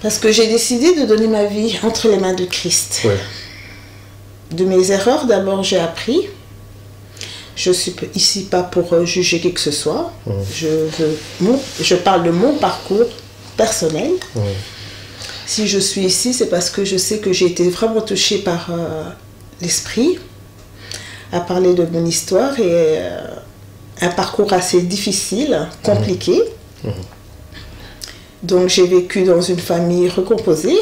Parce que j'ai décidé de donner ma vie entre les mains de Christ. Ouais. De mes erreurs, d'abord, j'ai appris. Je suis ici pas pour juger qui que ce soit. Je parle de mon parcours personnel. Si je suis ici, c'est parce que je sais que j'ai été vraiment touchée par l'esprit, à parler de mon histoire et un parcours assez difficile, compliqué. Donc j'ai vécu dans une famille recomposée.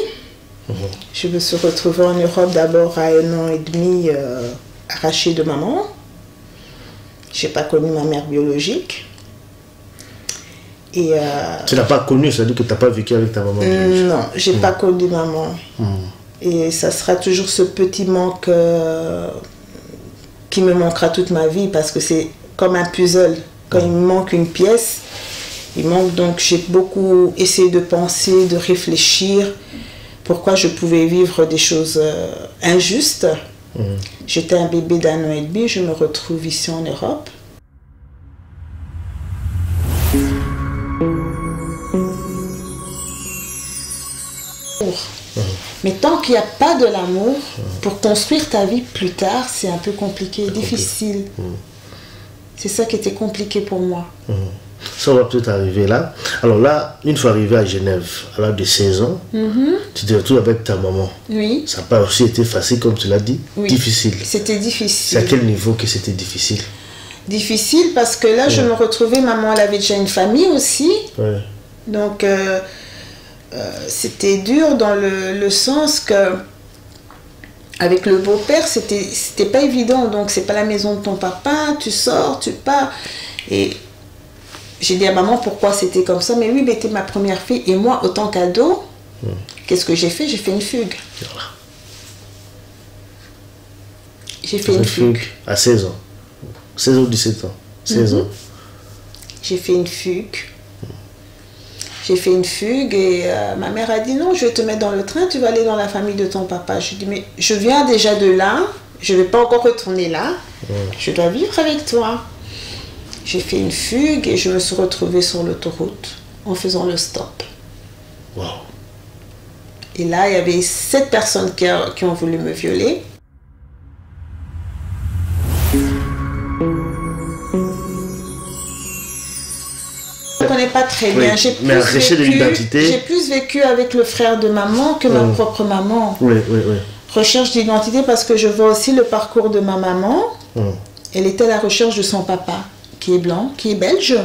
Je me suis retrouvée en Europe d'abord à 1 an et demi, arrachée de maman. Je n'ai pas connu ma mère biologique. Et, tu n'as pas connu, c'est-à-dire que tu n'as pas vécu avec ta maman biologique? Non, je n'ai pas connu maman. Et ça sera toujours ce petit manque qui me manquera toute ma vie parce que c'est comme un puzzle. Quand il me manque une pièce, il manque. Donc j'ai beaucoup essayé de penser, de réfléchir pourquoi je pouvais vivre des choses injustes. J'étais un bébé d'1 an et demi, je me retrouve ici en Europe. Mais tant qu'il n'y a pas de l'amour, pour construire ta vie plus tard, c'est un peu compliqué, difficile. C'est ça qui était compliqué pour moi. Ça va peut-être arriver là. Alors là, une fois arrivé à Genève, à l'âge de 16 ans, tu te retrouves avec ta maman. Oui. Ça n'a pas aussi été facile, comme tu l'as dit. Oui. Difficile. C'était difficile. C'est à quel niveau que c'était difficile? Difficile parce que là, je me retrouvais, maman, elle avait déjà une famille aussi. Donc, c'était dur dans le sens que, avec le beau-père, c'était pas évident. Donc, c'est pas la maison de ton papa, tu sors, tu pars. Et j'ai dit à maman pourquoi c'était comme ça. Mais oui, mais t'es ma première fille. Et moi, autant qu'ado, qu'est-ce que j'ai fait? J'ai fait une fugue. J'ai fait une fugue. À 16 ans. 16 ou 17 ans. 16 ans. J'ai fait une fugue. J'ai fait une fugue et ma mère a dit non, je vais te mettre dans le train, tu vas aller dans la famille de ton papa. Je dis mais je viens déjà de là, je ne vais pas encore retourner là, je dois vivre avec toi. J'ai fait une fugue et je me suis retrouvée sur l'autoroute en faisant le stop. Wow. Et là, il y avait 7 personnes qui ont voulu me violer. Je ne connais pas très bien. J'ai plus vécu avec le frère de maman que ma propre maman. Recherche d'identité parce que je vois aussi le parcours de ma maman. Elle était à la recherche de son papa, qui est blanc, qui est belge,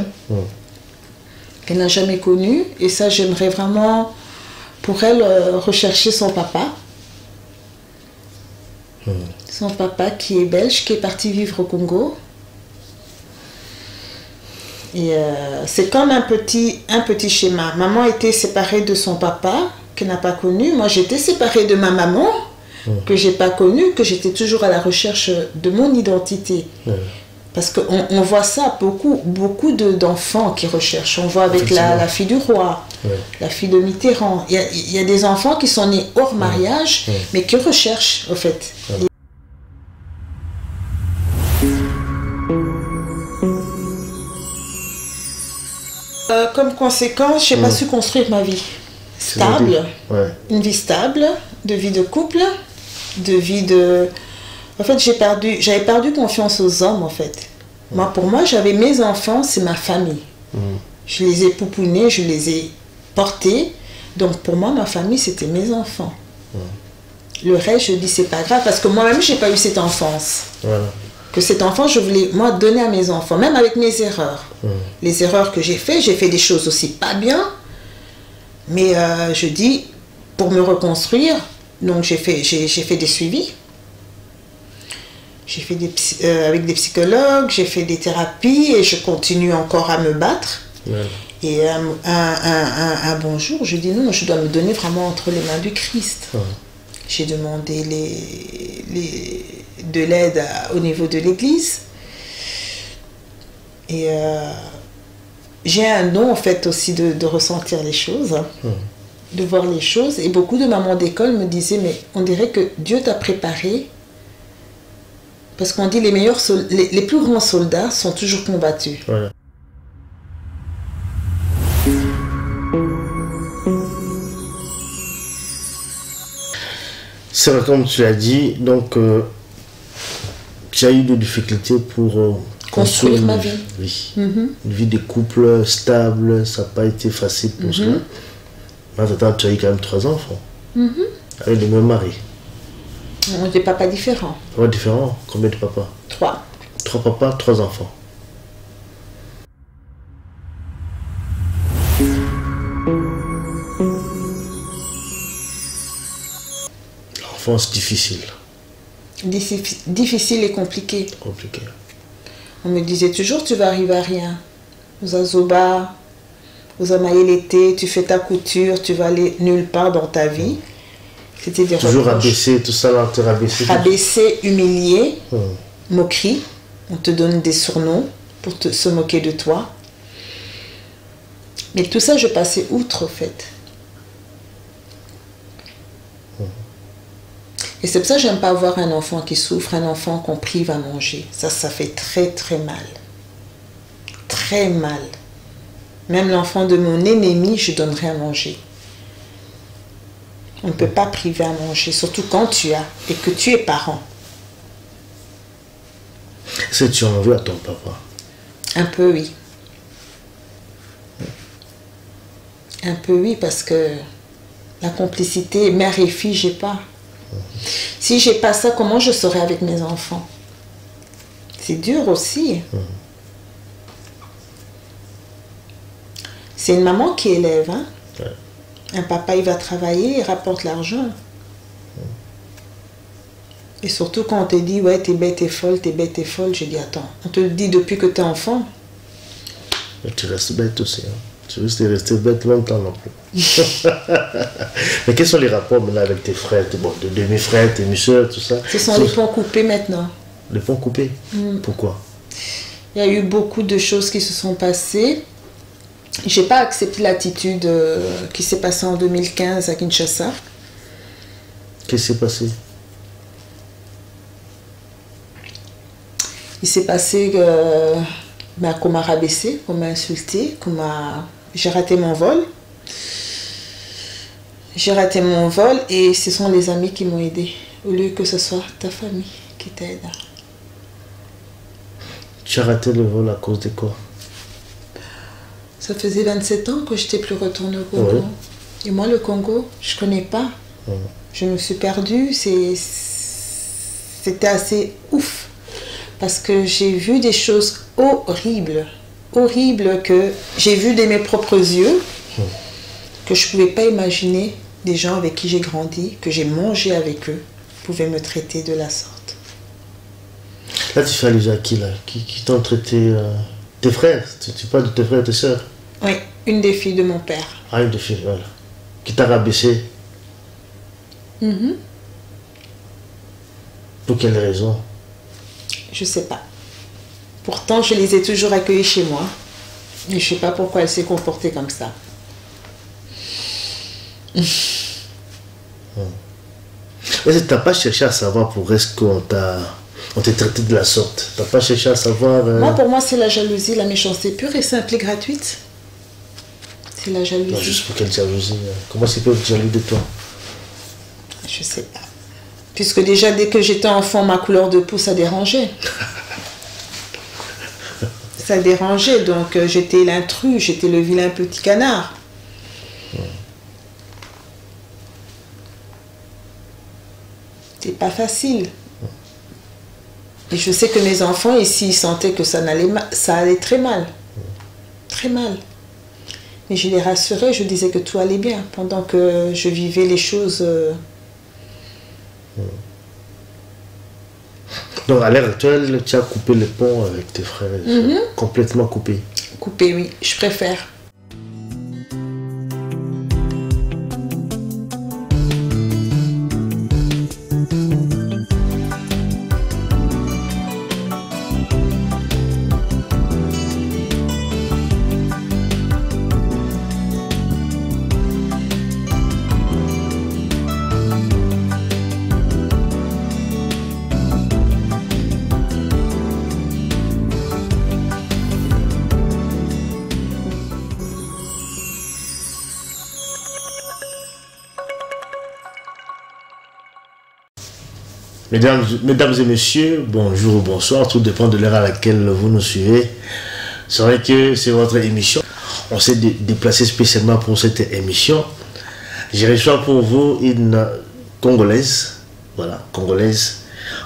qu'elle n'a jamais connu. Et ça, j'aimerais vraiment, pour elle, rechercher son papa. Son papa qui est belge, qui est parti vivre au Congo. Et c'est comme un petit schéma. Maman était séparée de son papa, qu'elle n'a pas connu. Moi, j'étais séparée de ma maman, que je n'ai pas connue, que j'étais toujours à la recherche de mon identité. Parce qu'on voit ça, beaucoup d'enfants qui recherchent. On voit avec la fille du roi, la fille de Mitterrand. Il y a des enfants qui sont nés hors mariage, mais qui recherchent, au fait. Comme conséquence, je n'ai pas su construire ma vie stable, une vie stable, de vie de couple, de vie de... En fait, j'avais perdu confiance aux hommes, en fait. Moi, pour moi, j'avais mes enfants, c'est ma famille. Je les ai poupounés, je les ai portés. Donc, pour moi, ma famille, c'était mes enfants. Le reste, je dis, c'est pas grave, parce que moi-même, je n'ai pas eu cette enfance. Que cet enfant, je voulais, moi, donner à mes enfants, même avec mes erreurs. Les erreurs que j'ai fait des choses aussi pas bien, mais je dis, pour me reconstruire, donc j'ai fait des suivis, j'ai fait avec des psychologues, j'ai fait des thérapies, et je continue encore à me battre. Et un bon jour, je dis non, je dois me donner vraiment entre les mains du Christ. J'ai demandé de l'aide au niveau de l'église. Et j'ai un don en fait aussi de ressentir les choses, de voir les choses. Et beaucoup de mamans d'école me disaient, mais on dirait que Dieu t'a préparé. Parce qu'on dit les plus grands soldats sont toujours combattus. C'est vrai, comme tu l'as dit, donc tu as eu des difficultés pour construire ma vie. Une vie de couple stable, ça n'a pas été facile pour cela. Maintenant, tu as eu quand même 3 enfants. Avec le même mari. Des papas différents. Ouais, différents. Combien de papas? 3. 3 papas, 3 enfants. L'enfance difficile. Difficile et compliqué. Compliqué. On me disait toujours, tu vas arriver à rien. Aux Azoba, aux Amaïlété, tu fais ta couture, tu vas aller nulle part dans ta vie. C'était des toujours reproches. Rabaissé, tout ça, là, on te rabaissé. Rabaissé, humilié, moquerie. On te donne des surnoms pour se moquer de toi. Mais tout ça, je passais outre, au fait. Et c'est pour ça que j'aime pas voir un enfant qui souffre, un enfant qu'on prive à manger. Ça fait très, très mal. Très mal. Même l'enfant de mon ennemi, je donnerai à manger. On ne peut pas priver à manger, surtout quand tu as et que tu es parent. Est-ce que tu en veux à ton papa? Un peu, oui. Un peu, oui, parce que la complicité, mère et fille, j'ai pas. Si j'ai pas ça, comment je serai avec mes enfants? C'est dur aussi. C'est une maman qui élève, hein? Un papa, il va travailler, il rapporte l'argent. Et surtout quand on te dit, ouais, t'es bête et folle, je dis, attends, on te le dit depuis que t'es enfant. Mais tu restes bête aussi, hein. Tu risques de rester bête même temps non plus. Mais quels sont les rapports maintenant avec tes frères, tes demi-frères, tes demi-soeurs, tout ça? Ce sont les ponts coupés maintenant. Les ponts coupés? Pourquoi? Il y a eu beaucoup de choses qui se sont passées. Je n'ai pas accepté l'attitude qui s'est passée en 2015 à Kinshasa. Qu'est-ce qui s'est passé? Il s'est passé qu'on m'a rabaissé, qu'on m'a insulté, j'ai raté mon vol. J'ai raté mon vol et ce sont les amis qui m'ont aidé, au lieu que ce soit ta famille qui t'aide. Tu as raté le vol à cause de quoi? Ça faisait 27 ans que je n'étais plus retournée au Congo. Ouais. Et moi, le Congo, je ne connais pas. Je me suis perdue. C'était assez ouf. Parce que j'ai vu des choses horribles. Horribles que j'ai vues de mes propres yeux. Que je ne pouvais pas imaginer des gens avec qui j'ai grandi, que j'ai mangé avec eux, pouvaient me traiter de la sorte. Là, tu fais allusion à qui, là? Qui t'ont traité tes frères? Tu parles de tes frères et tes sœurs? Oui, une des filles de mon père. Ah, une des filles, voilà. Qui t'a rabaissé? Pour quelle raison? Je ne sais pas. Pourtant, je les ai toujours accueillis chez moi. Et je ne sais pas pourquoi elle s'est comportée comme ça. Est-ce que tu n'as pas cherché à savoir pour est-ce qu'on t'a traité de la sorte? Tu n'as pas cherché à savoir... Moi, pour moi, c'est la jalousie, la méchanceté pure et simple et gratuite. C'est la jalousie. Non, juste pour quelle jalousie? Comment ils peuvent être jaloux de toi? Je sais pas. Puisque déjà, dès que j'étais enfant, ma couleur de peau, ça dérangeait. Ça dérangeait, donc j'étais l'intrus, j'étais le vilain petit canard. C'est pas facile. Et je sais que mes enfants ici sentaient que ça allait très mal. Très mal. Mais je les rassurais, je disais que tout allait bien pendant que je vivais les choses. Donc à l'heure actuelle, tu as coupé le pont avec tes frères. Complètement coupé. Coupé, oui. Je préfère. Mesdames et messieurs, bonjour ou bonsoir, tout dépend de l'heure à laquelle vous nous suivez. C'est vrai que c'est votre émission. On s'est déplacé spécialement pour cette émission. J'ai reçu pour vous une Congolaise, voilà, Congolaise,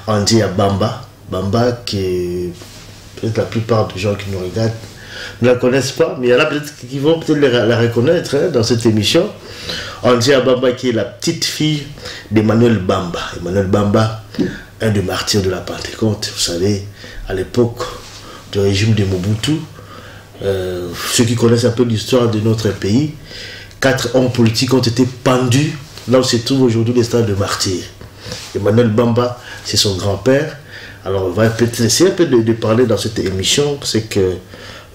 on dit à Bamba. Bamba qui, peut-être la plupart des gens qui nous regardent ne la connaissent pas, mais il y en a peut-être qui vont peut-être la reconnaître hein, dans cette émission. On dit à Bamba qui est la petite fille d'Emmanuel Bamba. Emmanuel Bamba, un des martyrs de la Pentecôte, vous savez, à l'époque du régime de Mobutu. Ceux qui connaissent un peu l'histoire de notre pays, 4 hommes politiques ont été pendus là où se trouve aujourd'hui le stade de martyrs. Emmanuel Bamba, c'est son grand-père. Alors on va peut-être essayer un peu de parler dans cette émission, c'est que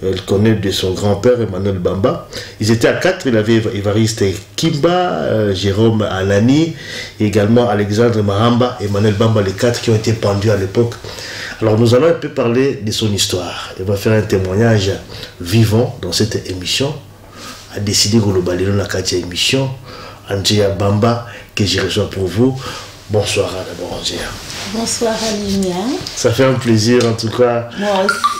elle connaît de son grand-père Emmanuel Bamba. Ils étaient à 4, il avait Évariste Kimba, Jérôme Alani, et également Alexandre Mahamba, Emmanuel Bamba, les 4 qui ont été pendus à l'époque. Alors nous allons un peu parler de son histoire. Il va faire un témoignage vivant dans cette émission. A décidé que nous la quatrième émission. Andrea Bamba, que je reçois pour vous. Bonsoir d'abord Andrea. Bonsoir Alimia. Ça fait un plaisir en tout cas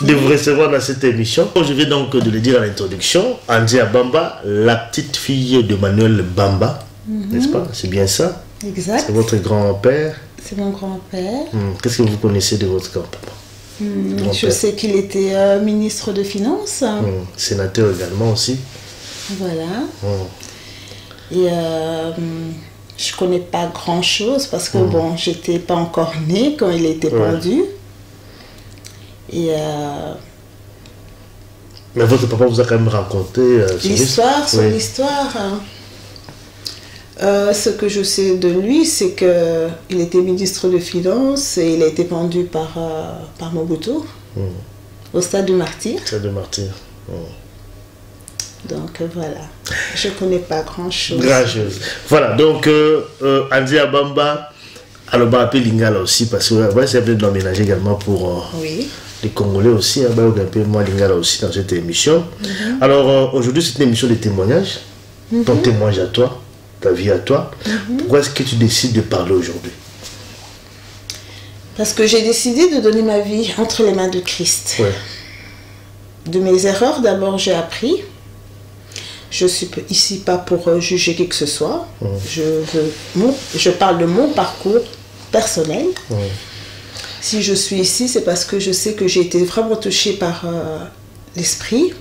de vous recevoir dans cette émission. Je vais donc de le dire à l'introduction. Andrea Bamba, la petite fille de Manuel Bamba, n'est-ce pas? C'est bien ça? Exact. C'est votre grand-père. C'est mon grand-père. Qu'est-ce que vous connaissez de votre grand-père? Je sais qu'il était ministre de Finances. Sénateur également aussi. Voilà. Et je ne connais pas grand-chose parce que bon, j'étais pas encore née quand il était pendu. Et mais votre papa vous a quand même raconté l'histoire, son histoire. Ce que je sais de lui, c'est qu'il était ministre de Finances et il a été pendu par Mobutu au stade de martyr. Stade de martyr. Donc voilà, je ne connais pas grand-chose. Voilà, donc Andrea Bamba, alors on appelle Lingala aussi, parce que c'est un peu de l'emménager également pour les Congolais aussi, on va appeler moi Lingala aussi dans cette émission. Alors aujourd'hui c'est une émission de témoignage, ton témoignage à toi, ta vie à toi. Pourquoi est-ce que tu décides de parler aujourd'hui? Parce que j'ai décidé de donner ma vie entre les mains de Christ. De mes erreurs, d'abord j'ai appris. Je ne suis ici pas pour juger qui que ce soit. Je parle de mon parcours personnel. Si je suis ici, c'est parce que je sais que j'ai été vraiment touchée par l'esprit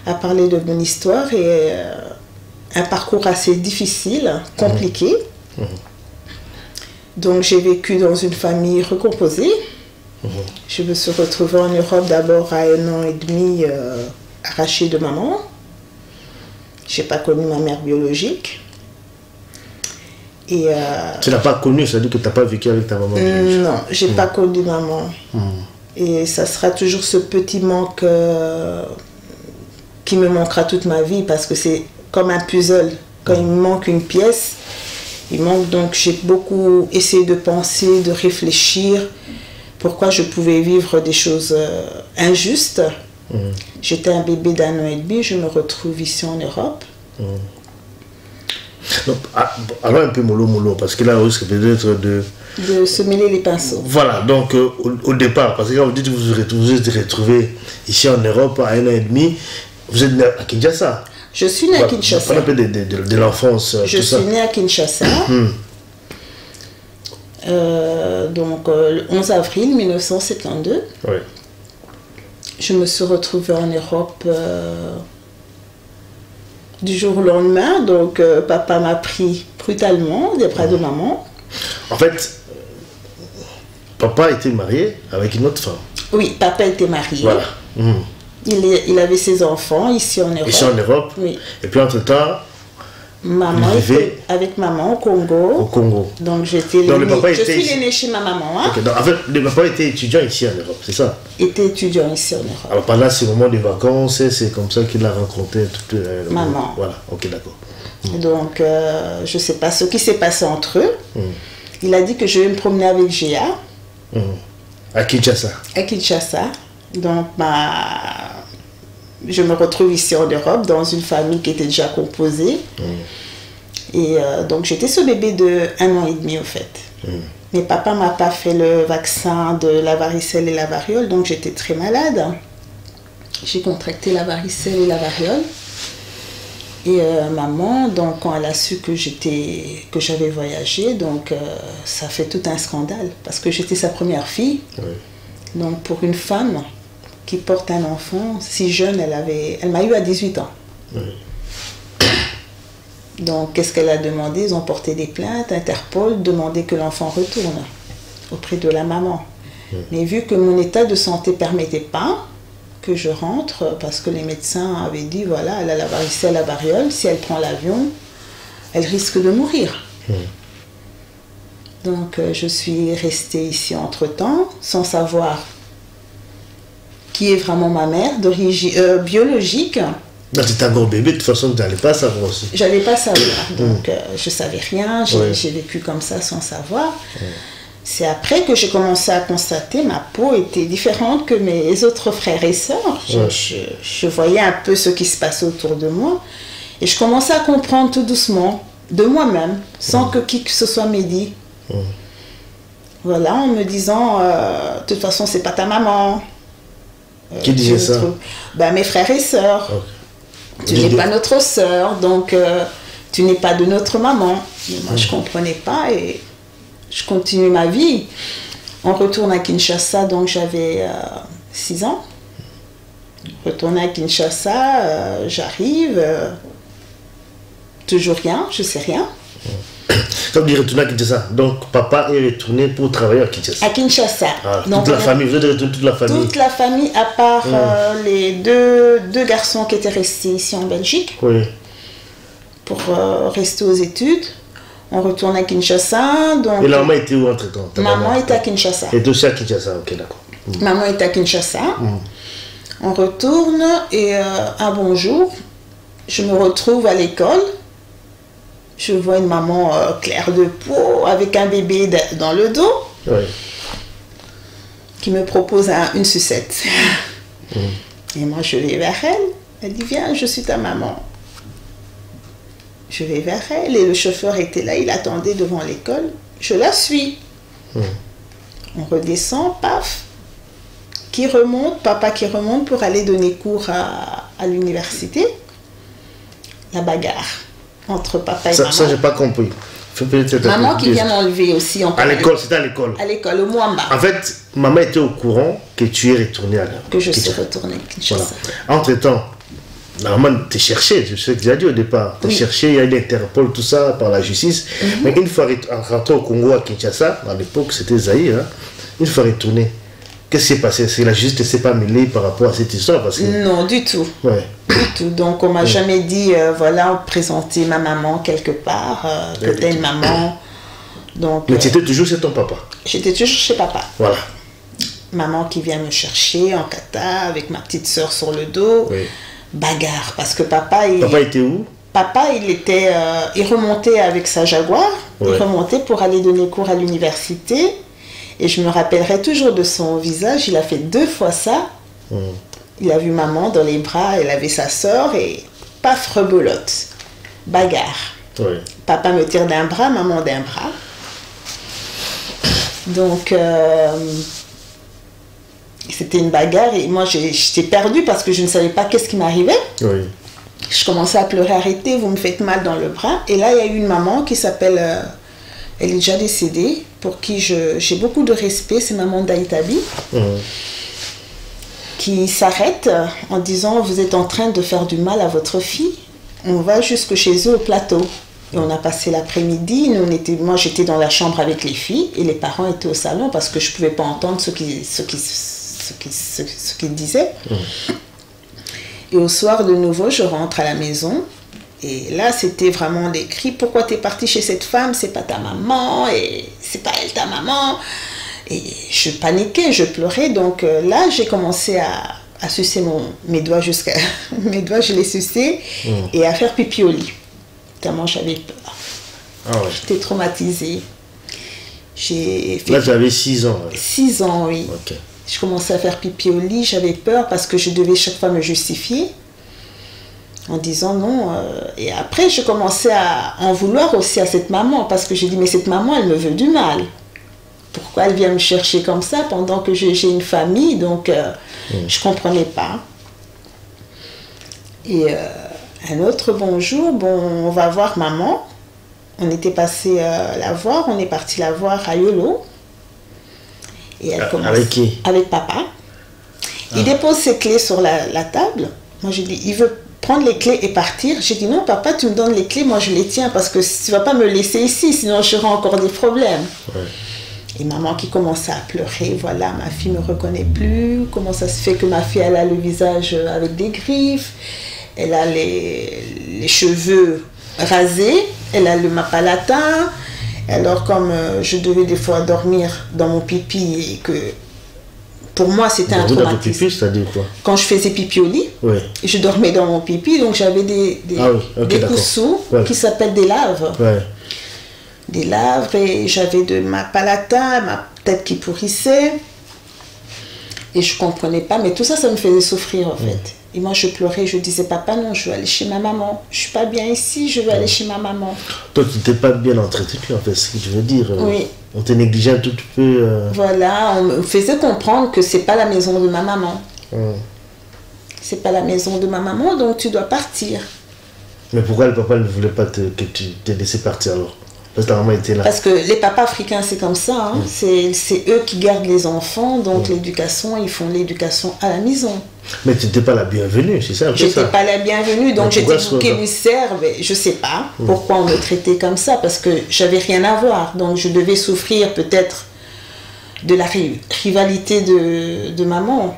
à parler de mon histoire et un parcours assez difficile, compliqué. Donc j'ai vécu dans une famille recomposée. Je me suis retrouvée en Europe d'abord à 1 an et demi, arrachée de maman. Je n'ai pas connu ma mère biologique. Et tu n'as pas connu, ça veut dire que tu n'as pas vécu avec ta maman biologique? Non, je n'ai pas connu maman. Et ça sera toujours ce petit manque qui me manquera toute ma vie parce que c'est comme un puzzle. Quand il me manque une pièce, il manque. Donc j'ai beaucoup essayé de penser, de réfléchir pourquoi je pouvais vivre des choses injustes. J'étais un bébé d'1 an et demi, je me retrouve ici en Europe. Donc, alors un peu mollo, parce que là, on risque peut-être de se mêler les pinceaux. Voilà, donc au départ, parce que quand vous dites que vous vous êtes retrouvé ici en Europe à 1 an et demi, vous êtes né à Kinshasa. Je suis né à Kinshasa. On appelle de l'enfance. Je suis née à Kinshasa. Donc le 11 avril 1972. Je me suis retrouvée en Europe du jour au lendemain. Donc papa m'a pris brutalement des bras de maman. En fait, papa était marié avec une autre femme. Oui, papa était marié. Voilà. Il avait ses enfants ici en Europe. Ici en Europe. Oui. Et puis entre-temps, maman était avec maman au Congo. Au Congo. Donc j'étais l'aînée. Je suis l'aînée chez ma maman. Hein? Donc, en fait, le papa était étudiant ici en Europe, c'est ça? Était étudiant ici en Europe. Alors pendant ces moments de vacances, c'est comme ça qu'il a rencontré toute maman. Voilà, ok, d'accord. Donc je ne sais pas ce qui s'est passé entre eux. Il a dit que je vais me promener avec Géa. À Kinshasa. À Kinshasa. Donc je me retrouve ici en Europe dans une famille qui était déjà composée. Et donc j'étais ce bébé de 1 an et demi au fait. Mais papa m'a pas fait le vaccin de la varicelle et la variole, donc j'étais très malade. J'ai contracté la varicelle et la variole. Et maman, donc quand elle a su que j'avais voyagé, donc ça fait tout un scandale parce que j'étais sa première fille. Oui. Donc pour une femme qui porte un enfant si jeune, elle m'a eu à 18 ans. Oui. Donc qu'est-ce qu'elle a demandé? Ils ont porté des plaintes, Interpol demandait que l'enfant retourne auprès de la maman. Oui. Mais vu que mon état de santé ne permettait pas que je rentre, parce que les médecins avaient dit, voilà, elle a la varicelle, la variole, si elle prend l'avion, elle risque de mourir. Mmh. Donc je suis restée ici entre-temps, sans savoir qui est vraiment ma mère, d'origine biologique. Tu étais encore bébé, de toute façon, tu n'allais pas savoir aussi. Je n'allais pas savoir, donc je ne savais rien, j'ai vécu comme ça sans savoir. Mmh. C'est après que j'ai commencé à constater ma peau était différente que mes autres frères et sœurs. Je voyais un peu ce qui se passait autour de moi. Et je commençais à comprendre tout doucement, de moi-même, sans que qui que ce soit m'ait dit. Voilà, en me disant, de toute façon, c'est pas ta maman. Qui disait ça? Ben, mes frères et sœurs. Okay. Tu n'es pas notre sœur, donc tu n'es pas de notre maman. Mais moi, je ne comprenais pas et... Je continue ma vie. On retourne à Kinshasa, donc j'avais 6 ans. Retourne à Kinshasa, j'arrive, toujours rien, je sais rien. Ça veut dire retourner à Kinshasa. Donc papa est retourné pour travailler à Kinshasa. À Kinshasa. Ah, toute la famille, vous êtes retourné toute la famille? Toute la famille, à part les deux garçons qui étaient restés ici en Belgique. Oui. Pour rester aux études. On retourne à Kinshasa. Donc, et la maman était où entre-temps? Maman était à Kinshasa. Et aussi à Kinshasa, ok, d'accord. Maman était à Kinshasa. On retourne et un bon jour, je me retrouve à l'école. Je vois une maman claire de peau avec un bébé dans le dos qui me propose une sucette. Et moi, je vais vers elle. Elle dit, viens, je suis ta maman. Je vais vers elle et le chauffeur était là, il attendait devant l'école. Je la suis. On redescend, paf. Qui remonte? Papa qui remonte pour aller donner cours à l'université. La bagarre entre papa et maman. Ça, j'ai pas compris. Maman qui vient m'enlever aussi. À l'école, c'était à l'école? À l'école, au Mwamba. En fait, maman était au courant que tu es retourné à l'école. Que je suis retournée à Kinshasa. Voilà. Entre-temps, la maman te cherchait, je sais que tu as dit au départ, te cherchait, il y a eu l'Interpol, tout ça, par la justice. Mais une fois rentré au Congo, à Kinshasa, à l'époque c'était Zaïre, hein, une fois retourné, qu'est-ce qui s'est passé? C'est que la justice ne s'est pas mêlée par rapport à cette histoire parce que... Non, du tout. Du tout. Donc on ne m'a jamais dit, voilà, présenter ma maman quelque part, que tu es une maman. Donc, mais tu étais toujours chez ton papa? J'étais toujours chez papa. Voilà. Maman qui vient me chercher en kata avec ma petite soeur sur le dos. Bagarre, parce que papa... Papa était où? Papa, il remontait avec sa Jaguar, il remontait pour aller donner cours à l'université, et je me rappellerai toujours de son visage, il a fait 2 fois ça, il a vu maman dans les bras, elle avait sa soeur, et paf, rebelote, bagarre. Papa me tire d'un bras, maman d'un bras. Donc... c'était une bagarre et moi j'étais perdue parce que je ne savais pas qu'est-ce qui m'arrivait. Je commençais à pleurer, arrêtez, vous me faites mal dans le bras. Et là, il y a eu une maman qui s'appelle, elle est déjà décédée, pour qui j'ai beaucoup de respect, c'est maman d'Aïtabi, qui s'arrête en disant, vous êtes en train de faire du mal à votre fille, on va jusque chez eux au plateau. Et on a passé l'après-midi, moi j'étais dans la chambre avec les filles et les parents étaient au salon parce que je ne pouvais pas entendre ce qu'ils disaient. Et au soir de nouveau, je rentre à la maison et là c'était vraiment des cris, pourquoi tu es partie chez cette femme, c'est pas ta maman et c'est pas elle ta maman. Et je paniquais, je pleurais, donc là j'ai commencé à sucer mes doigts mes doigts, je les suçais et à faire pipi au lit. Tellement j'avais peur. J'étais traumatisée. Là, j'avais 6 ans. 6 ans, oui. Je commençais à faire pipi au lit, j'avais peur parce que je devais chaque fois me justifier en disant non. Et après, je commençais à en vouloir aussi à cette maman parce que j'ai dit, mais cette maman, elle me veut du mal. pourquoi elle vient me chercher comme ça pendant que j'ai une famille, donc je ne comprenais pas. Et un autre bonjour, on va voir maman. On était passé la voir, on est parti la voir à Yolo. Et elle commence, avec qui? Avec papa. Il dépose ses clés sur la table. Moi, je dis, il veut prendre les clés et partir. J'ai dit, non, papa, tu me donnes les clés, moi je les tiens parce que tu ne vas pas me laisser ici, sinon j'aurai encore des problèmes. Ouais. Et maman qui commençait à pleurer, voilà, ma fille ne me reconnaît plus. Comment ça se fait que ma fille, elle a le visage avec des griffes, elle a les cheveux rasés, elle a le mapalatin. Alors comme je devais des fois dormir dans mon pipi et que pour moi c'était un traumatisme. Pipi, c'est-à-dire quoi? Quand je faisais pipi au lit, oui. Je dormais dans mon pipi, donc j'avais des coussous qui s'appellent des laves. Ouais. Des laves et j'avais de ma palatin, ma tête qui pourrissait. Et je ne comprenais pas, mais tout ça, ça me faisait souffrir en fait. Et moi je pleurais, je disais papa non, je veux aller chez ma maman. Je ne suis pas bien ici, je veux aller chez ma maman. Toi tu n'étais pas bien entretenu en fait, ce que je veux dire. Oui. On te négligeait un tout petit peu. Voilà, on me faisait comprendre que c'est pas la maison de ma maman. C'est pas la maison de ma maman, donc tu dois partir. Mais pourquoi le papa ne voulait pas que tu te laisses partir alors? Parce que ta maman était là. Parce que les papas africains, c'est comme ça. Hein. C'est eux qui gardent les enfants, donc l'éducation, ils font l'éducation à la maison. Mais tu n'étais pas la bienvenue, c'est ça? Je n'étais pas la bienvenue, donc j'étais bouc émissaire. Je ne sais pas pourquoi on me traitait comme ça, parce que j'avais rien à voir. Donc je devais souffrir peut-être de la rivalité de maman.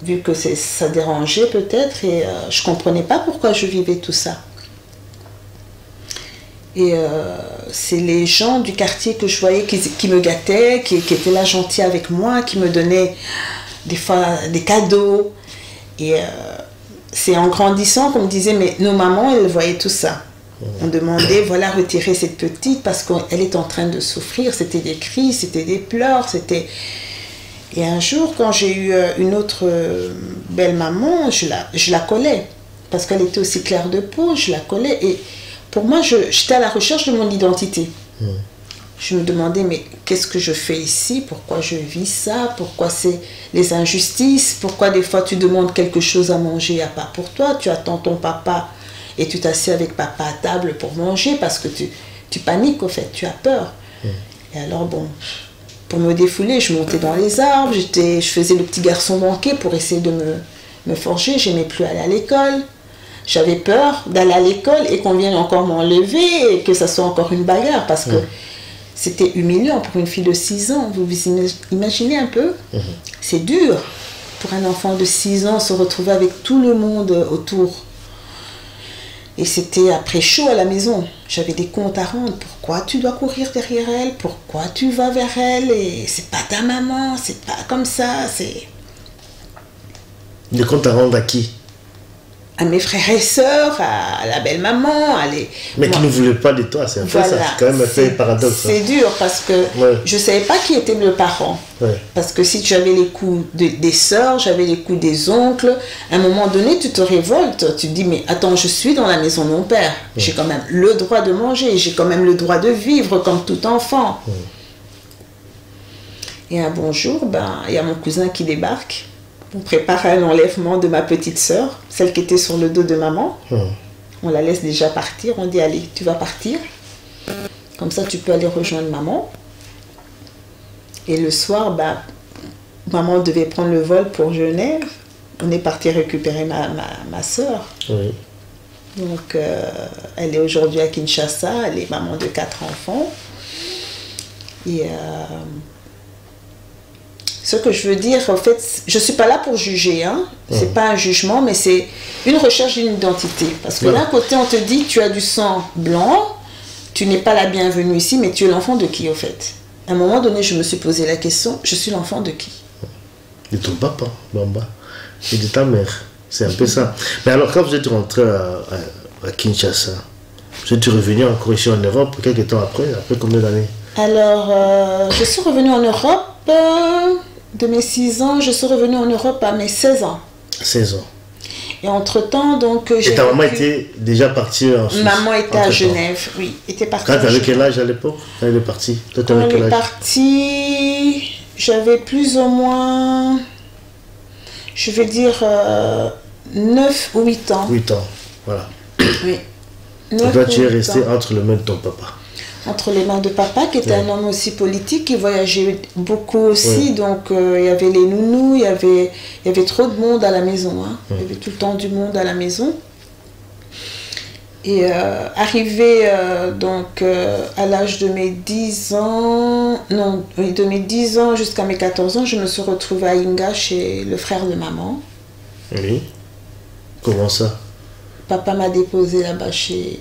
Vu que ça dérangeait peut-être, et je ne comprenais pas pourquoi je vivais tout ça. Et c'est les gens du quartier que je voyais qui me gâtaient, qui étaient là gentils avec moi, qui me donnaient des fois des cadeaux. Et c'est en grandissant qu'on me disait, mais nos mamans, elles voyaient tout ça. On demandait, voilà, retirer cette petite parce qu'elle est en train de souffrir. C'était des cris, c'était des pleurs, c'était... Et un jour, quand j'ai eu une autre belle maman, je la collais. Parce qu'elle était aussi claire de peau, je la collais. Et pour moi, j'étais à la recherche de mon identité. Je me demandais, mais qu'est-ce que je fais ici? Pourquoi je vis ça? Pourquoi c'est les injustices? Pourquoi des fois tu demandes quelque chose à manger, il n'y a pas pour toi? Tu attends ton papa et tu t'assieds avec papa à table pour manger parce que tu paniques, au fait, tu as peur. Et alors, bon, pour me défouler, je montais dans les arbres, je faisais le petit garçon manqué pour essayer de me forger. Je n'aimais plus aller à l'école. J'avais peur d'aller à l'école et qu'on vienne encore m'enlever et que ça soit encore une bagarre parce que c'était humiliant pour une fille de 6 ans. Vous imaginez un peu? C'est dur pour un enfant de 6 ans se retrouver avec tout le monde autour. Et c'était après chaud à la maison. J'avais des comptes à rendre. Pourquoi tu dois courir derrière elle? Pourquoi tu vas vers elle? Et c'est pas ta maman, c'est pas comme ça. C'est... Des comptes à rendre à qui? À mes frères et sœurs, à la belle-maman, Mais qui ne voulait pas de toi, c'est un peu ça, c'est quand même un peu paradoxe. C'est dur parce que je ne savais pas qui était le parent. Parce que si j'avais les coups des sœurs, j'avais les coups des oncles, à un moment donné, tu te révoltes. Tu te dis, mais attends, je suis dans la maison de mon père. J'ai quand même le droit de manger, j'ai quand même le droit de vivre comme tout enfant. Et un bon jour, il y a mon cousin qui débarque. On prépare l'enlèvement de ma petite sœur, celle qui était sur le dos de maman. On la laisse déjà partir. On dit, allez, tu vas partir. Comme ça, tu peux aller rejoindre maman. Et le soir, maman devait prendre le vol pour Genève. On est parti récupérer ma sœur. Donc, elle est aujourd'hui à Kinshasa. Elle est maman de 4 enfants. Et... ce que je veux dire, en fait, je ne suis pas là pour juger, hein. C'est pas un jugement, mais c'est une recherche d'une identité. Parce que d'un côté, on te dit, tu as du sang blanc, tu n'es pas la bienvenue ici, mais tu es l'enfant de qui, au fait? À un moment donné, je me suis posé la question, je suis l'enfant de qui? De ton papa, Bamba, et de ta mère. C'est un peu ça. Mais alors, quand vous êtes rentré à Kinshasa, vous êtes revenu encore ici en Europe, quelques temps après combien d'années? Alors, je suis revenue en Europe... de mes 6 ans, je suis revenue en Europe à mes 16 ans. 16 ans. Et entre-temps, donc... Et ta maman était déjà partie en Suisse? Maman était à Genève, oui. Était partie. Quand tu avais quel âge à l'époque? Quand elle est partie? Quand elle est partie, j'avais plus ou moins, je vais dire, 9 ou 8 ans. 8 ans, voilà. Oui. Et toi, tu es resté entre les mains de ton papa? Entre les mains de papa, qui était un homme aussi politique, qui voyageait beaucoup aussi. Donc, il y avait les nounous, il y avait trop de monde à la maison. Hein. Il y avait tout le temps du monde à la maison. Et arrivé donc à l'âge de mes 10 ans, non, oui, de mes 10 ans jusqu'à mes 14 ans, je me suis retrouvée à Inga chez le frère de maman. Oui. Comment ça? Papa m'a déposé là-bas chez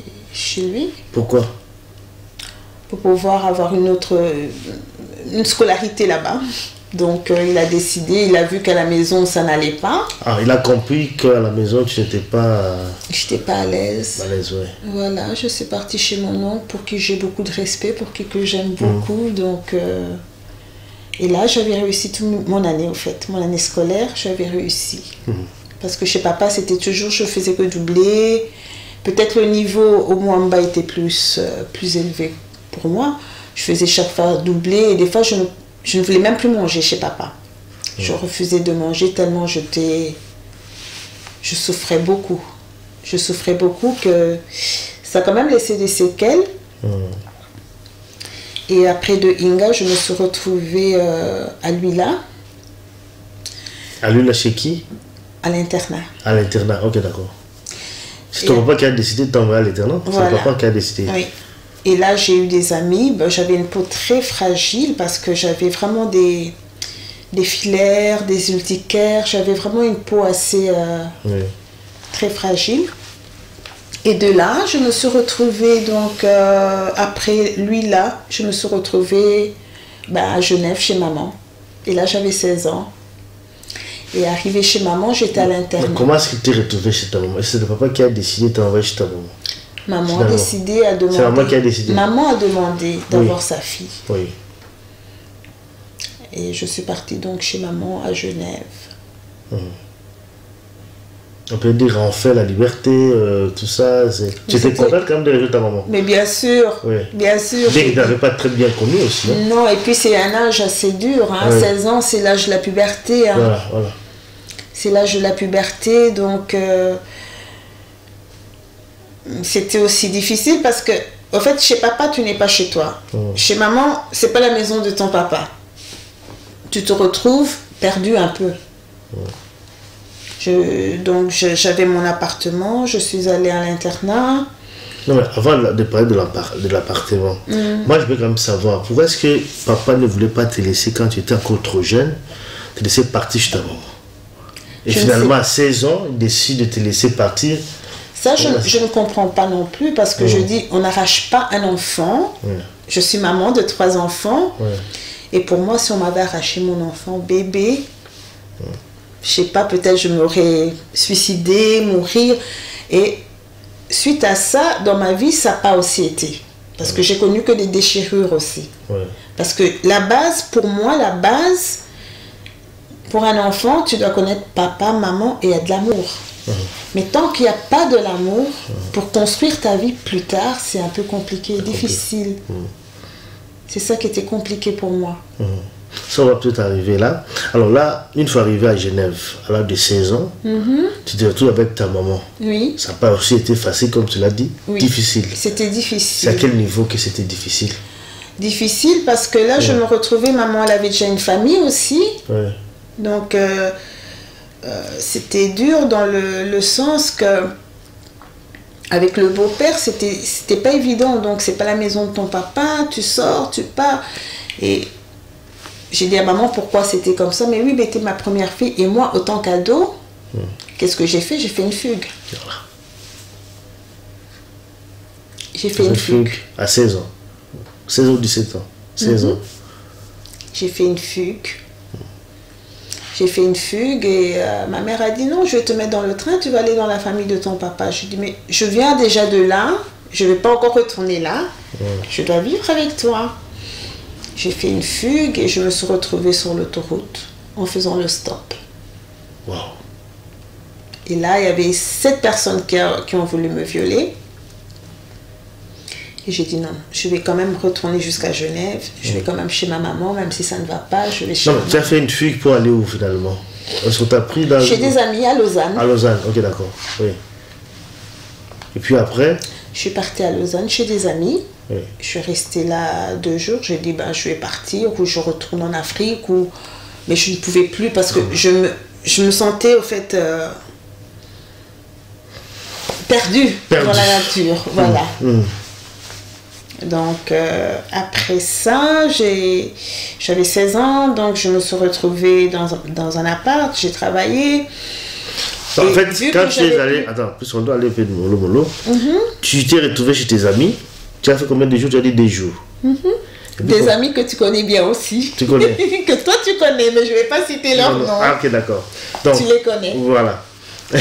lui. Pourquoi? Pour pouvoir avoir une scolarité là-bas. Donc il a décidé, il a vu qu'à la maison ça n'allait pas. Ah, il a compris qu'à la maison tu n'étais pas... J'étais pas à l'aise. À l'aise, oui. Voilà, je suis partie chez mon oncle pour qui j'ai beaucoup de respect, pour qui que j'aime beaucoup. Donc, et là j'avais réussi toute mon année au fait, mon année scolaire, j'avais réussi. Parce que chez papa c'était toujours, je faisais que doubler. Peut-être le niveau au Mwamba était plus élevé pour moi. Je faisais chaque fois doubler et des fois je ne voulais même plus manger chez papa. Je refusais de manger tellement je souffrais beaucoup. Je souffrais beaucoup que ça a quand même laissé des séquelles. Et après de Inga, je me suis retrouvée à Luila. À Luila chez qui? À l'internat. À l'internat, ok, d'accord. C'est ton papa qui a décidé de t'envoyer à l'internat? Voilà. C'est ton papa qui a décidé? Oui. Et là, j'ai eu des amis. Ben, j'avais une peau très fragile parce que j'avais vraiment des filaires, des urticaires. J'avais vraiment une peau assez très fragile. Et de là, je me suis retrouvée, donc, après lui là, je me suis retrouvée à Genève chez maman. Et là, j'avais 16 ans. Et arrivée chez maman, j'étais à l'internat. Comment est-ce que tu t'es retrouvée chez ta maman? C'est le papa qui a décidé de t'envoyer chez ta maman? Maman a décidé à demander. C'est maman qui a décidé. Maman a demandé d'avoir sa fille. Oui. Et je suis partie donc chez maman à Genève. On peut dire enfin la liberté, tout ça. Tu étais contente quand même de rejoindre ta maman? Mais bien sûr, bien sûr. Dès que tu n'avais pas très bien connu aussi. Hein? Non, et puis c'est un âge assez dur. Hein. 16 ans, c'est l'âge de la puberté. Hein. Voilà. C'est l'âge de la puberté, donc c'était aussi difficile parce que, en fait, chez papa, tu n'es pas chez toi. Chez maman, c'est pas la maison de ton papa. Tu te retrouves perdu un peu. Donc j'avais mon appartement, je suis allée à l'internat. Non, mais avant de parler de l'appartement, moi je veux quand même savoir, pourquoi est-ce que papa ne voulait pas te laisser quand tu étais encore trop jeune, te laisser partir chez ta maman? Et finalement, à 16 ans, il décide de te laisser partir. Ça, je ne comprends pas non plus, parce que je dis, on n'arrache pas un enfant. Je suis maman de 3 enfants. Et pour moi, si on m'avait arraché mon enfant bébé, je sais pas, peut-être je m'aurais suicidée, mourir. Et suite à ça, dans ma vie, ça n'a pas aussi été. Parce que j'ai connu que des déchirures aussi. Parce que la base, pour moi, pour un enfant, tu dois connaître papa, maman et il y a de l'amour. Mais tant qu'il n'y a pas de l'amour, pour construire ta vie plus tard, c'est un peu compliqué, difficile. C'est ça qui était compliqué pour moi. Ça va peut-être arriver là. Alors là, une fois arrivé à Genève, à l'âge de 16 ans, tu te retrouves avec ta maman. Oui. Ça n'a pas aussi été facile, comme tu l'as dit? Difficile. C'était difficile. C'est à quel niveau que c'était difficile? Difficile parce que là, je me retrouvais, maman, elle avait déjà une famille aussi. Donc, c'était dur dans le sens que avec le beau-père, c'était pas évident. Donc, c'est pas la maison de ton papa, tu sors, tu pars. Et j'ai dit à maman pourquoi c'était comme ça. Mais oui, mais t'es ma première fille. Et moi, autant qu'ado, qu'est-ce que j'ai fait? J'ai fait une fugue. J'ai fait une fugue. À 16 ans. 16 ou 17 ans. 16 ans. J'ai fait une fugue. J'ai fait une fugue et ma mère a dit non, je vais te mettre dans le train, tu vas aller dans la famille de ton papa. Je dis mais je viens déjà de là, je ne vais pas encore retourner là, je dois vivre avec toi. J'ai fait une fugue et je me suis retrouvée sur l'autoroute en faisant le stop. Wow. Et là, il y avait 7 personnes qui ont voulu me violer. Et j'ai dit non, je vais quand même retourner jusqu'à Genève. Je vais quand même chez ma maman, même si ça ne va pas, je vais chez ma maman. Tu as fait une fugue pour aller où finalement? Est-ce que tu as pris dans... Chez des amis à Lausanne. À Lausanne, ok, d'accord. Oui. Et puis après? Je suis partie à Lausanne chez des amis. Oui. Je suis restée là 2 jours. J'ai dit ben, je vais partir ou je retourne en Afrique. Mais je ne pouvais plus parce que je me sentais au fait perdue dans la nature. Voilà. Donc après ça, j'avais 16 ans, donc je me suis retrouvée dans un appart, j'ai travaillé. En fait, quand tu es allé, attends, puisqu'on doit aller faire du mollo, tu t'es retrouvé chez tes amis, tu as fait combien de jours? Tu as dit des jours. Des amis que tu connais bien aussi. Tu connais. Que toi tu connais, mais je ne vais pas citer leur nom. Ah ok, d'accord. Donc, tu les connais. Voilà. Je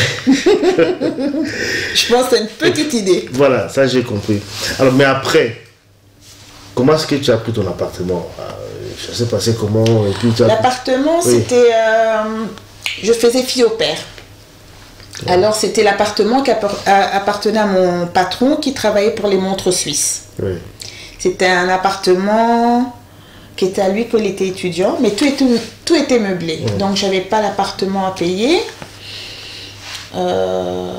pense que c'est une petite idée. Voilà, ça j'ai compris. Alors, mais après, comment est-ce que tu as pris ton appartement? Ça s'est passé comment? L'appartement, c'était... je faisais fille au père. Ouais. Alors, c'était l'appartement qui appartenait à mon patron qui travaillait pour les montres suisses. Oui. C'était un appartement qui était à lui quand il était étudiant, mais tout était meublé. Ouais. Donc, je n'avais pas l'appartement à payer. Je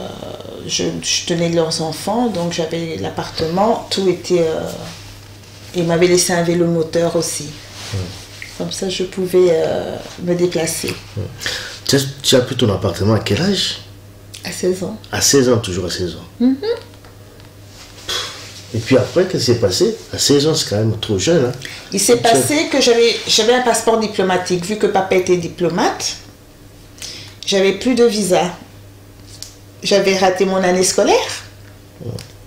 tenais leurs enfants, donc j'avais l'appartement, tout était... il m'avait laissé un vélo moteur aussi. Comme ça, je pouvais me déplacer. Tu as pris ton appartement à quel âge? À 16 ans. À 16 ans, toujours à 16 ans. Et puis après, qu'est-ce qui s'est passé? À 16 ans, c'est quand même trop jeune. Hein? Il s'est passé que j'avais un passeport diplomatique. Vu que papa était diplomate, j'avais plus de visa. J'avais raté mon année scolaire.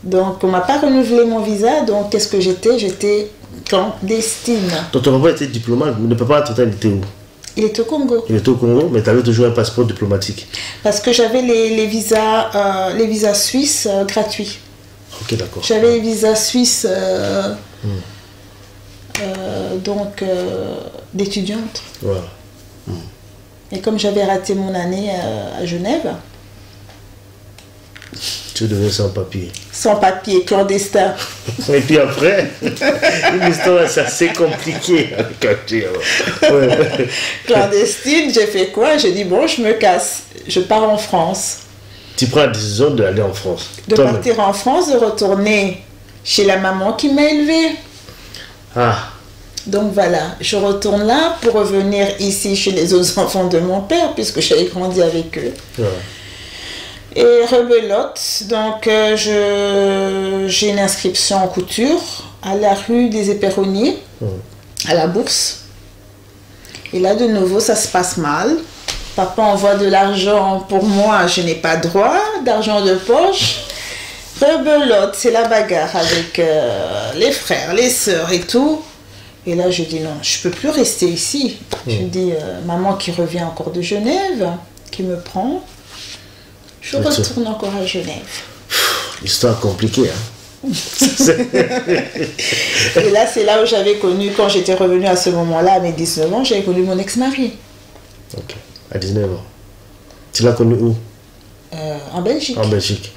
Donc, on ne m'a pas renouvelé mon visa. Donc, qu'est-ce que j'étais? J'étais clandestine. Donc, ton papa était diplomate, mais le papa, total, il était où? Il était au Congo. Il était au Congo, mais tu avais toujours un passeport diplomatique. Parce que j'avais les visas suisses gratuits. Ok, d'accord. J'avais les visas suisses d'étudiante. Voilà. Et comme j'avais raté mon année à Genève... Tu devenais sans papier. Sans papier, clandestin. Et puis après, une histoire assez compliquée. Clandestine, j'ai fait quoi? J'ai dit, bon, je me casse. Je pars en France. Tu prends la décision d'aller en France? De partir en France, de retourner chez la maman qui m'a élevée. Ah. Donc voilà, je retourne là pour revenir ici chez les autres enfants de mon père, puisque j'avais grandi avec eux. Ouais. Et rebelote, donc j'ai une inscription en couture à la rue des Éperonniers, à la Bourse. Et là, de nouveau, ça se passe mal. Papa envoie de l'argent pour moi, je n'ai pas droit d'argent de poche. Rebelote, c'est la bagarre avec les frères, les sœurs et tout. Et là, je dis non, je ne peux plus rester ici. Je dis, maman qui revient encore de Genève, qui me prend. Je retourne encore à Genève. Histoire compliquée, hein? Et là, c'est là où j'avais connu, quand j'étais revenue à ce moment-là, à mes 19 ans, j'avais connu mon ex-mari. Ok, à 19 ans. Tu l'as connu où? En Belgique. En Belgique.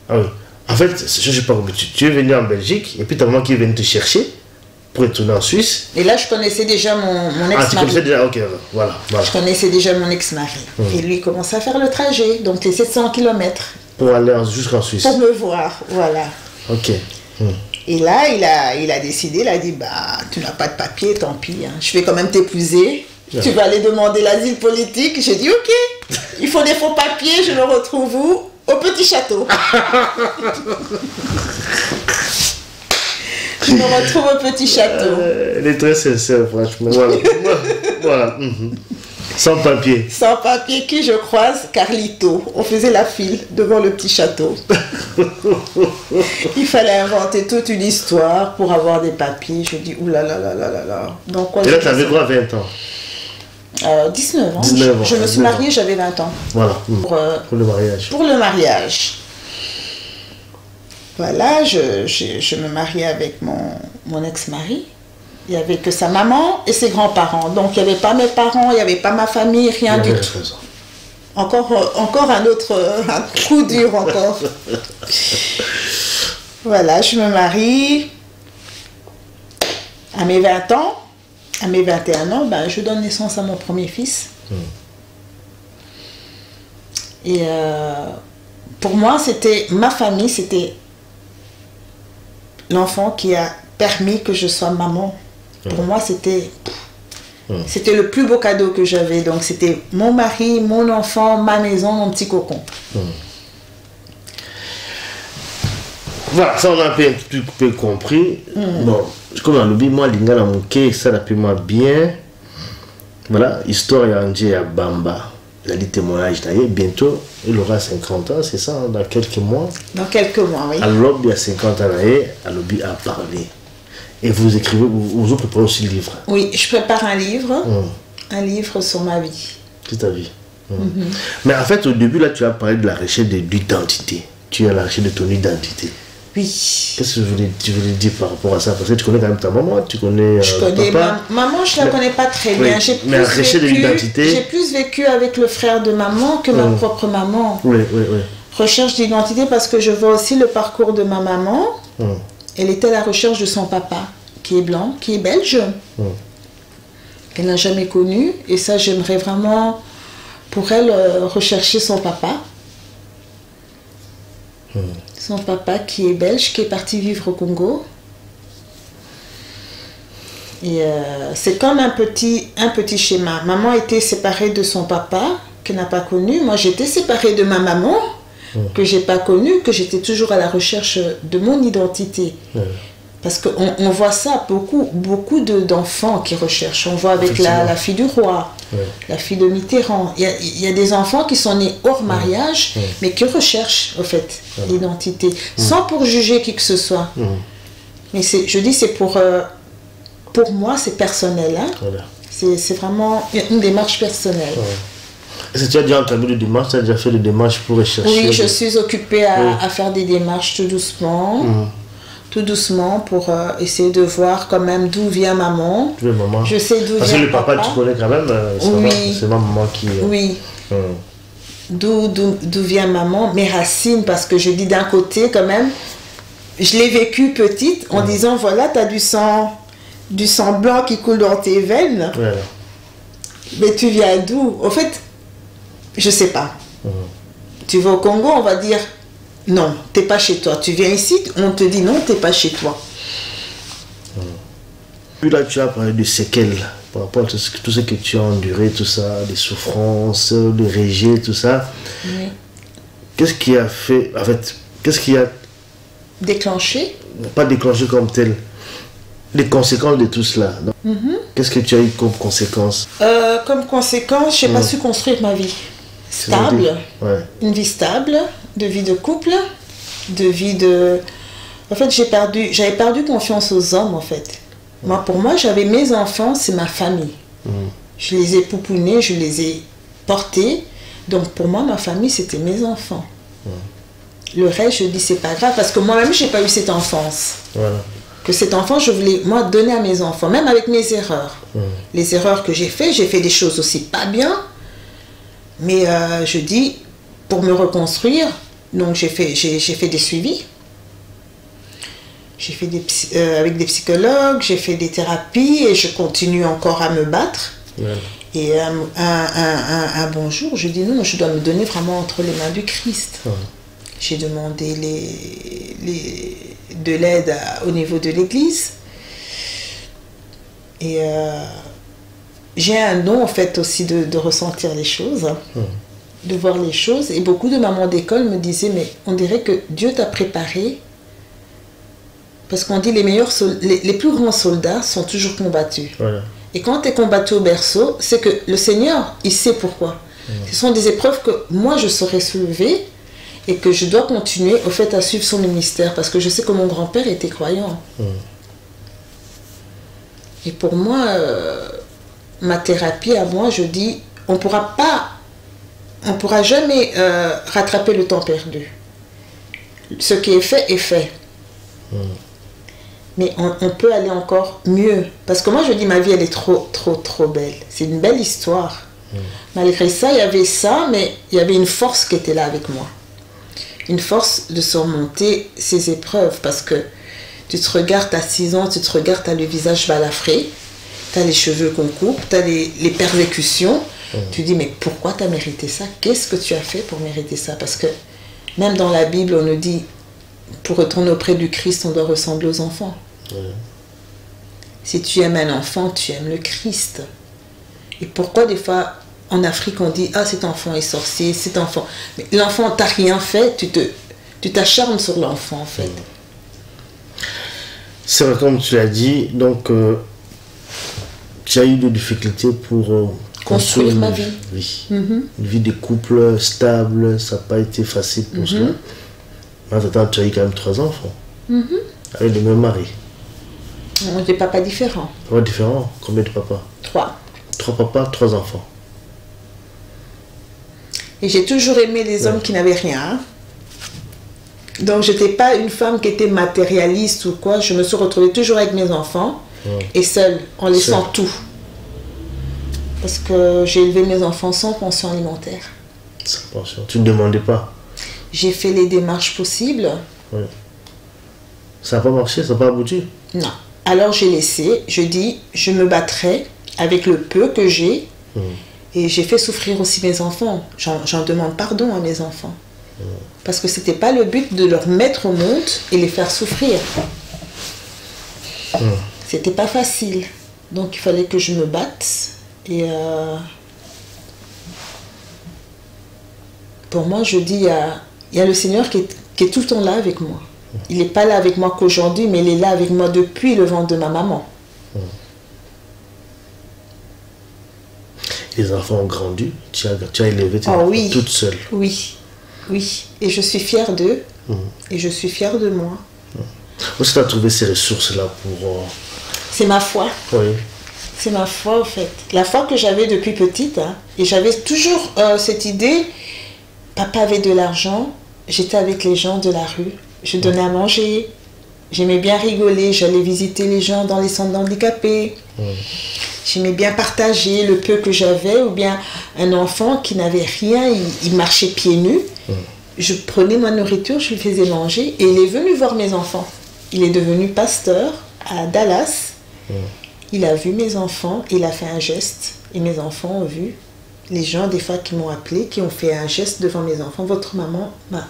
Ah oui. En fait, je ne sais pas comment tu es venu en Belgique, et puis ta maman qui est venue te chercher pour retourner en Suisse. Et là, je connaissais déjà mon ex-mari. Ah, tu connaissais déjà, ok, voilà. Je connaissais déjà mon ex-mari. Et lui, il commençait à faire le trajet, donc les 700 km. Pour aller jusqu'en Suisse. Pour me voir, voilà. Ok. Et là, il a décidé, il a dit, bah, tu n'as pas de papier, tant pis. Hein. Je vais quand même t'épouser. Yeah. Tu vas aller demander l'asile politique. J'ai dit, ok, il faut des faux papiers, je me retrouve où? Au Petit Château. Je me retrouve au Petit Château. Elle est très sincère, franchement. Voilà. Voilà. Sans papier. Sans papier, qui je croise? Carlito. On faisait la file devant le Petit Château. Il fallait inventer toute une histoire pour avoir des papiers. Je dis, oulala. Donc, et là, tu avais quoi, 20 ans? 19 ans. 19 ans. Je me suis mariée, j'avais 20 ans. Voilà. Pour le mariage. Pour le mariage. Voilà, je me mariais avec mon ex-mari. Il n'y avait que sa maman et ses grands-parents. Donc, il n'y avait pas mes parents, il n'y avait pas ma famille, rien du tout. Encore un autre un coup dur encore. Voilà, je me marie à mes 20 ans. À mes 21 ans, ben, je donne naissance à mon premier fils. Et pour moi, c'était ma famille, c'était l'enfant qui a permis que je sois maman. Pour moi, c'était le plus beau cadeau que j'avais. Donc, c'était mon mari, mon enfant, ma maison, mon petit cocon. Voilà, ça on a un peu compris. Bon, comme on l'oublie, moi, l'ingala mouké, ça l'a moi bien. Voilà, histoire y a Bamba. Il a dit témoignage d'ailleurs. Bientôt, il aura 50 ans, c'est ça, hein, dans quelques mois. Dans quelques mois, oui. Alors, il y a 50 ans, il a parlé. Et vous écrivez, vous préparez aussi le livre. Oui, je prépare un livre sur ma vie. Sur ta vie. Mais en fait, au début, là, tu as parlé de la recherche de l'identité. Tu es à la recherche de ton identité. Oui. Qu'est-ce que tu voulais dire par rapport à ça? Parce que tu connais quand même ta maman, tu connais je connais papa. Maman, je ne la connais pas très bien. Mais la recherche de l'identité. J'ai plus vécu avec le frère de maman que ma propre maman. Oui. Recherche d'identité parce que je vois aussi le parcours de ma maman. Elle était à la recherche de son papa, qui est blanc, qui est belge. Elle n'a jamais connu. Et ça, j'aimerais vraiment, pour elle, rechercher son papa. Son papa qui est belge, qui est parti vivre au Congo. Et c'est comme un petit schéma. Maman était séparée de son papa, qu'elle n'a pas connu. Moi, j'étais séparée de ma maman, que je n'ai pas connue, que j'étais toujours à la recherche de mon identité. Parce qu'on voit ça, beaucoup d'enfants qui recherchent. On voit avec la fille du roi, la fille de Mitterrand. Il y a des enfants qui sont nés hors mariage, mais qui recherchent, au fait, l'identité. Sans pour juger qui que ce soit. Mais je dis, c'est pour moi, c'est personnel. Hein. C'est vraiment une démarche personnelle. Est-ce que tu as déjà entamé des démarches? Tu as déjà fait des démarches pour rechercher? Oui, je suis occupée à faire des démarches tout doucement. Tout doucement pour essayer de voir quand même d'où vient maman. Je sais d'où vient papa. Parce que le papa, tu connais quand même, c'est ma maman qui... Oui. D'où vient maman, mes racines, parce que je dis d'un côté quand même, je l'ai vécu petite en disant, voilà, tu as du sang blanc qui coule dans tes veines. Mais tu viens d'où? Au fait, je sais pas. Tu vas au Congo, on va dire... Non, t'es pas chez toi. Tu viens ici, on te dit non, t'es pas chez toi. Puis là, tu as parlé de séquelles par rapport à tout ce que tu as enduré, tout ça, des souffrances, le rejet, tout ça. Qu'est-ce qui a fait, en fait, qu'est-ce qui a déclenché? Pas déclenché comme tel. Les conséquences de tout cela. Qu'est-ce que tu as eu comme conséquence? Comme conséquence, j'ai pas su construire ma vie stable, une vie stable, de vie de couple, de vie de... En fait, j'avais perdu confiance aux hommes, en fait. Pour moi, j'avais mes enfants, c'est ma famille. Je les ai poupounés, je les ai portés. Donc, pour moi, ma famille, c'était mes enfants. Le reste, je dis, c'est pas grave, parce que moi-même, j'ai pas eu cette enfance. Que cet enfant, je voulais, moi, donner à mes enfants, même avec mes erreurs. Les erreurs que j'ai fait des choses aussi pas bien. Mais je dis, pour me reconstruire, donc j'ai fait des suivis. J'ai fait avec des psychologues, j'ai fait des thérapies et je continue encore à me battre. Et un bon jour, je dis non, je dois me donner vraiment entre les mains du Christ. J'ai demandé de l'aide au niveau de l'église. Et j'ai un don en fait aussi de ressentir les choses, de voir les choses. Et beaucoup de mamans d'école me disaient, mais on dirait que Dieu t'a préparé. Parce qu'on dit les plus grands soldats sont toujours combattus. Et quand tu es combattu au berceau, c'est que le Seigneur, il sait pourquoi. Ce sont des épreuves que moi je saurais soulever et que je dois continuer au fait à suivre son ministère. Parce que je sais que mon grand-père était croyant. Et pour moi, ma thérapie à moi, je dis, on pourra jamais rattraper le temps perdu. Ce qui est fait est fait. Mais on peut aller encore mieux. Parce que moi, je dis, ma vie, elle est trop belle. C'est une belle histoire. Malgré ça, il y avait ça, mais il y avait une force qui était là avec moi. Une force de surmonter ces épreuves, parce que tu te regardes à 6 ans, tu te regardes, tu as le visage balafré, tu as les cheveux qu'on coupe, tu as les persécutions. Tu dis, mais pourquoi tu as mérité ça? Qu'est-ce que tu as fait pour mériter ça? Parce que même dans la Bible, on nous dit, pour retourner auprès du Christ, on doit ressembler aux enfants. Si tu aimes un enfant, tu aimes le Christ. Et pourquoi des fois, en Afrique, on dit, ah, cet enfant est sorcier, cet enfant... Mais l'enfant t'a rien fait, tu t'acharnes sur l'enfant, en fait. C'est vrai, comme tu l'as dit, donc, tu as eu des difficultés pour... construire ma vie. Une vie de couple stable, ça n'a pas été facile pour cela. Mais entre-temps, tu as eu quand même 3 enfants. Avec le même mari. Des papas différents. Papas différents? Combien de papas? 3. 3 papas, 3 enfants. Et j'ai toujours aimé les hommes qui n'avaient rien. Donc, je n'étais pas une femme qui était matérialiste ou quoi. Je me suis retrouvée toujours avec mes enfants et seule, en laissant tout. Parce que j'ai élevé mes enfants sans pension alimentaire. Sans pension. Tu ne demandais pas? J'ai fait les démarches possibles. Ça n'a pas marché, ça n'a pas abouti? Non. Alors j'ai laissé, je dis, je me battrai avec le peu que j'ai. Et j'ai fait souffrir aussi mes enfants. J'en demande pardon à mes enfants. Parce que ce n'était pas le but de leur mettre au monde et les faire souffrir. C'était pas facile. Donc il fallait que je me batte. Et pour moi, je dis, il y a le Seigneur qui est tout le temps là avec moi. Il n'est pas là avec moi qu'aujourd'hui, mais il est là avec moi depuis le ventre de ma maman. Les enfants ont grandi, tu as élevé tes enfants toute seule. Oui, oui. Et je suis fière d'eux. Et je suis fière de moi. Où est-ce que tu as trouvé ces ressources-là pour... C'est ma foi. Oui. C'est ma foi, en fait. La foi que j'avais depuis petite. Et j'avais toujours cette idée. Papa avait de l'argent. J'étais avec les gens de la rue. Je donnais à manger. J'aimais bien rigoler. J'allais visiter les gens dans les centres handicapés. J'aimais bien partager le peu que j'avais. Ou bien un enfant qui n'avait rien, il marchait pieds nus. Je prenais ma nourriture, je lui faisais manger. Et il est venu voir mes enfants. Il est devenu pasteur à Dallas. Il a vu mes enfants, il a fait un geste. Et mes enfants ont vu. Les gens, des fois, qui m'ont appelé, qui ont fait un geste devant mes enfants. Votre maman m'a...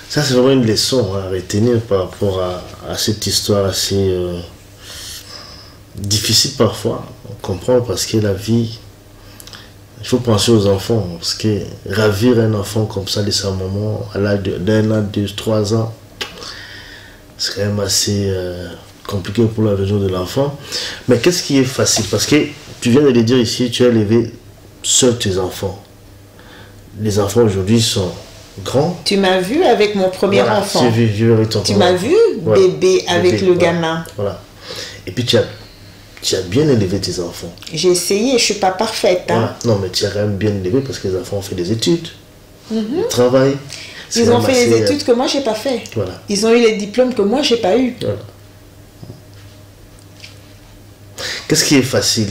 Ça, c'est vraiment une leçon à retenir par rapport à cette histoire assez difficile parfois. On comprend parce que la vie, il faut penser aux enfants. Parce que ravir un enfant comme ça de sa maman à l'âge d'1 an, 2, 3 ans, c'est quand même assez compliqué pour l'avenir de l'enfant. Mais qu'est-ce qui est facile? Parce que tu viens de le dire ici, tu as élevé seul tes enfants. Les enfants aujourd'hui sont grands. Tu m'as vu avec mon premier enfant. J'ai vu avec ton tu m'as vu bébé avec le gamin. Voilà. Et puis tu as bien élevé tes enfants. J'ai essayé, je ne suis pas parfaite. Hein. Non, mais tu as quand même bien élevé parce que les enfants ont fait des études. Ils travaillent. Ils ont fait les études que moi, je n'ai pas fait. Voilà. Ils ont eu les diplômes que moi, je n'ai pas eu. Voilà. Qu'est-ce qui est facile?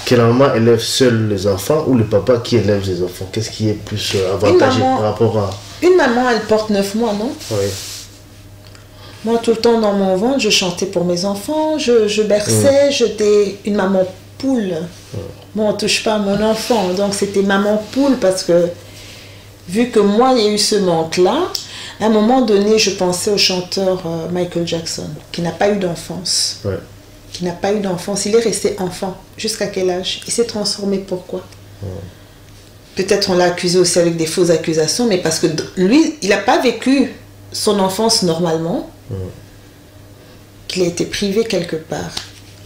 Que la maman élève seule les enfants ou le papa qui élève les enfants? Qu'est-ce qui est plus avantageux par rapport à... Une maman, elle porte 9 mois, non? Oui. Moi, tout le temps dans mon ventre, je chantais pour mes enfants, je berçais, j'étais une maman poule. Moi, on ne touche pas à mon enfant, donc c'était maman poule parce que, vu que moi, il y a eu ce manque-là, à un moment donné, je pensais au chanteur Michael Jackson, qui n'a pas eu d'enfance. Ouais. Qui n'a pas eu d'enfance. Il est resté enfant. Jusqu'à quel âge? Il s'est transformé. Pourquoi? Peut-être on l'a accusé aussi avec des fausses accusations, mais parce que lui, il n'a pas vécu son enfance normalement. Qu'il a été privé quelque part.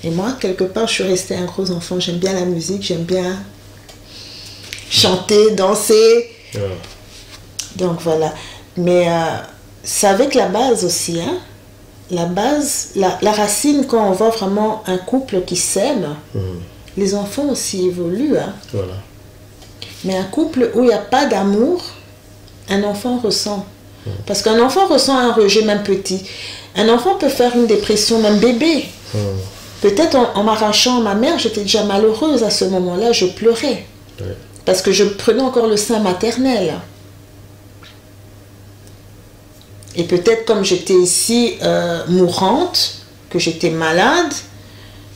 Et moi, quelque part, je suis restée un gros enfant. J'aime bien la musique, j'aime bien chanter, danser. Donc voilà. Mais c'est avec la base aussi, hein. La base, la racine, quand on voit vraiment un couple qui s'aime, les enfants aussi évoluent. Hein. Voilà. Mais un couple où il n'y a pas d'amour, un enfant ressent. Parce qu'un enfant ressent un rejet, même petit. Un enfant peut faire une dépression, même bébé. Peut-être en m'arrachant à ma mère, j'étais déjà malheureuse à ce moment-là, je pleurais. Ouais. Parce que je prenais encore le sein maternel. Et peut-être comme j'étais ici mourante, que j'étais malade,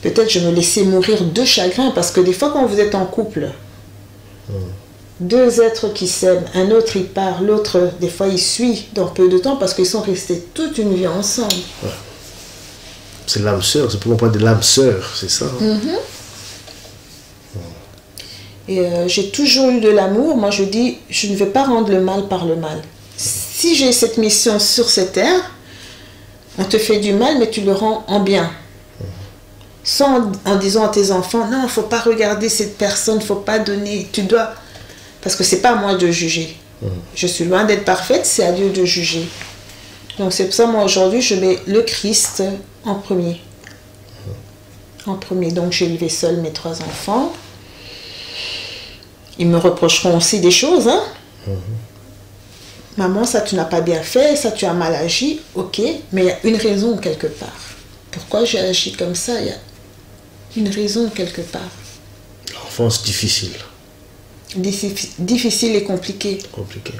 peut-être je me laissais mourir de chagrin. Parce que des fois quand vous êtes en couple, deux êtres qui s'aiment, un autre il part, l'autre des fois il suit dans peu de temps parce qu'ils sont restés toute une vie ensemble. Ouais. C'est l'âme sœur, c'est pour moi de l'âme sœur, c'est ça. Hein? Et j'ai toujours eu de l'amour. Moi je dis, je ne vais pas rendre le mal par le mal. Si j'ai cette mission sur cette terre, on te fait du mal mais tu le rends en bien. Sans en disant à tes enfants, non, il ne faut pas regarder cette personne, il ne faut pas donner, tu dois... Parce que ce n'est pas à moi de juger. Je suis loin d'être parfaite, c'est à Dieu de juger. Donc c'est pour ça, moi aujourd'hui, je mets le Christ en premier. En premier. Donc j'ai élevé seule mes 3 enfants. Ils me reprocheront aussi des choses. Hein? Maman, ça tu n'as pas bien fait, ça tu as mal agi. Ok, mais il y a une raison quelque part. Pourquoi j'ai agi comme ça? Il y a une raison quelque part. L'enfance difficile. Difficile et compliqué. Compliqué.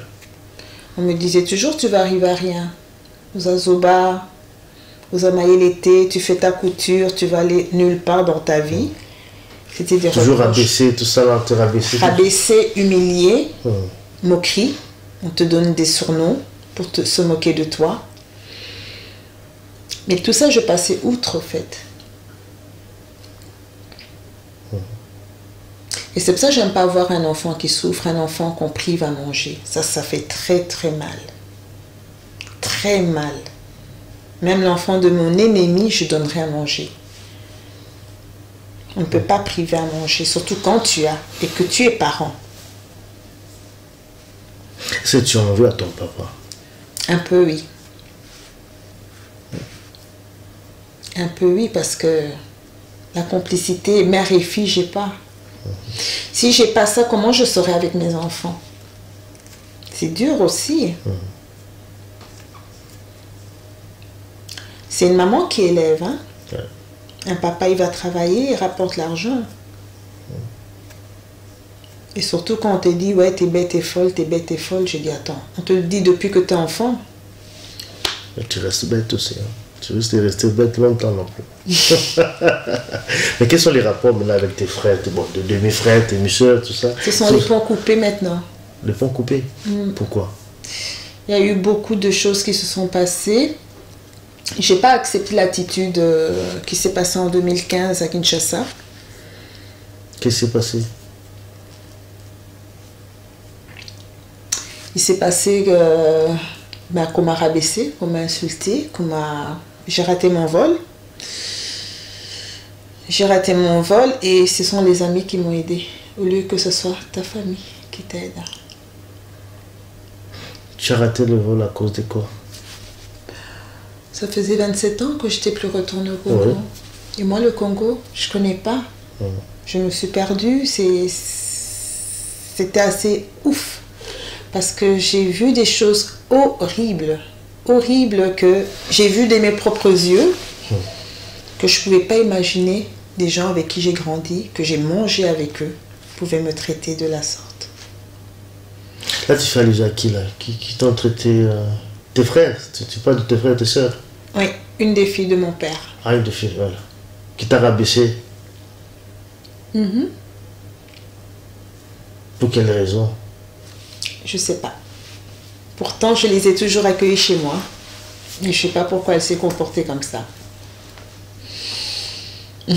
On me disait toujours, tu vas arriver à rien. Aux Azoba, aux Amaïlété, tu fais ta couture, tu vas aller nulle part dans ta vie. C'était des toujours rabaissé, tout ça, là, te rabaisser. Rabaissé, humilié, moquerie. On te donne des surnoms pour se moquer de toi. Mais tout ça, je passais outre, au fait. Et c'est pour ça que j'aime pas voir un enfant qui souffre, un enfant qu'on prive à manger. Ça fait très très mal. Très mal. Même l'enfant de mon ennemi, je donnerai à manger. On ne peut pas priver à manger, surtout quand tu as et que tu es parent. Est-ce que tu en veux à ton papa? Un peu oui. Un peu oui, parce que la complicité mère et fille, j'ai pas. Si j'ai pas ça, comment je serai avec mes enfants? C'est dur aussi. C'est une maman qui élève. Hein? Un papa, il va travailler, il rapporte l'argent. Et surtout quand on te dit, ouais, t'es bête et folle, j'ai dit, attends, on te le dit depuis que t'es enfant. Mais tu restes bête aussi. Hein? Tu risques de rester bête longtemps non plus. Mais quels sont les rapports maintenant avec tes frères, de demi-frères, tes demi-sœurs, tout ça? Ce sont les ponts coupés maintenant. Les ponts coupés? Pourquoi? Il y a eu beaucoup de choses qui se sont passées. Je n'ai pas accepté l'attitude qui s'est passée en 2015 à Kinshasa. Qu'est-ce qui s'est passé? Il s'est passé qu'on m'a rabaissé, qu'on m'a insulté, j'ai raté mon vol. J'ai raté mon vol et ce sont les amis qui m'ont aidé, au lieu que ce soit ta famille qui t'aide. Tu as raté le vol à cause de quoi? Ça faisait 27 ans que je n'étais plus retournée au Congo. Ouais. Et moi, le Congo, je ne connais pas. Je me suis perdue. C'était assez ouf. Parce que j'ai vu des choses horribles. Horribles que j'ai vues de mes propres yeux. Que je ne pouvais pas imaginer des gens avec qui j'ai grandi, que j'ai mangé avec eux, pouvaient me traiter de la sorte. Là, tu fais allusion à qui là? Qui t'ont traité tes frères? Tu parles de tes frères et tes sœurs? Oui, une des filles de mon père. Ah, une des filles, voilà. Qui t'a rabaissé? Pour quelle raison? Je ne sais pas. Pourtant, je les ai toujours accueillis chez moi. Et je ne sais pas pourquoi elle s'est comportée comme ça. Mais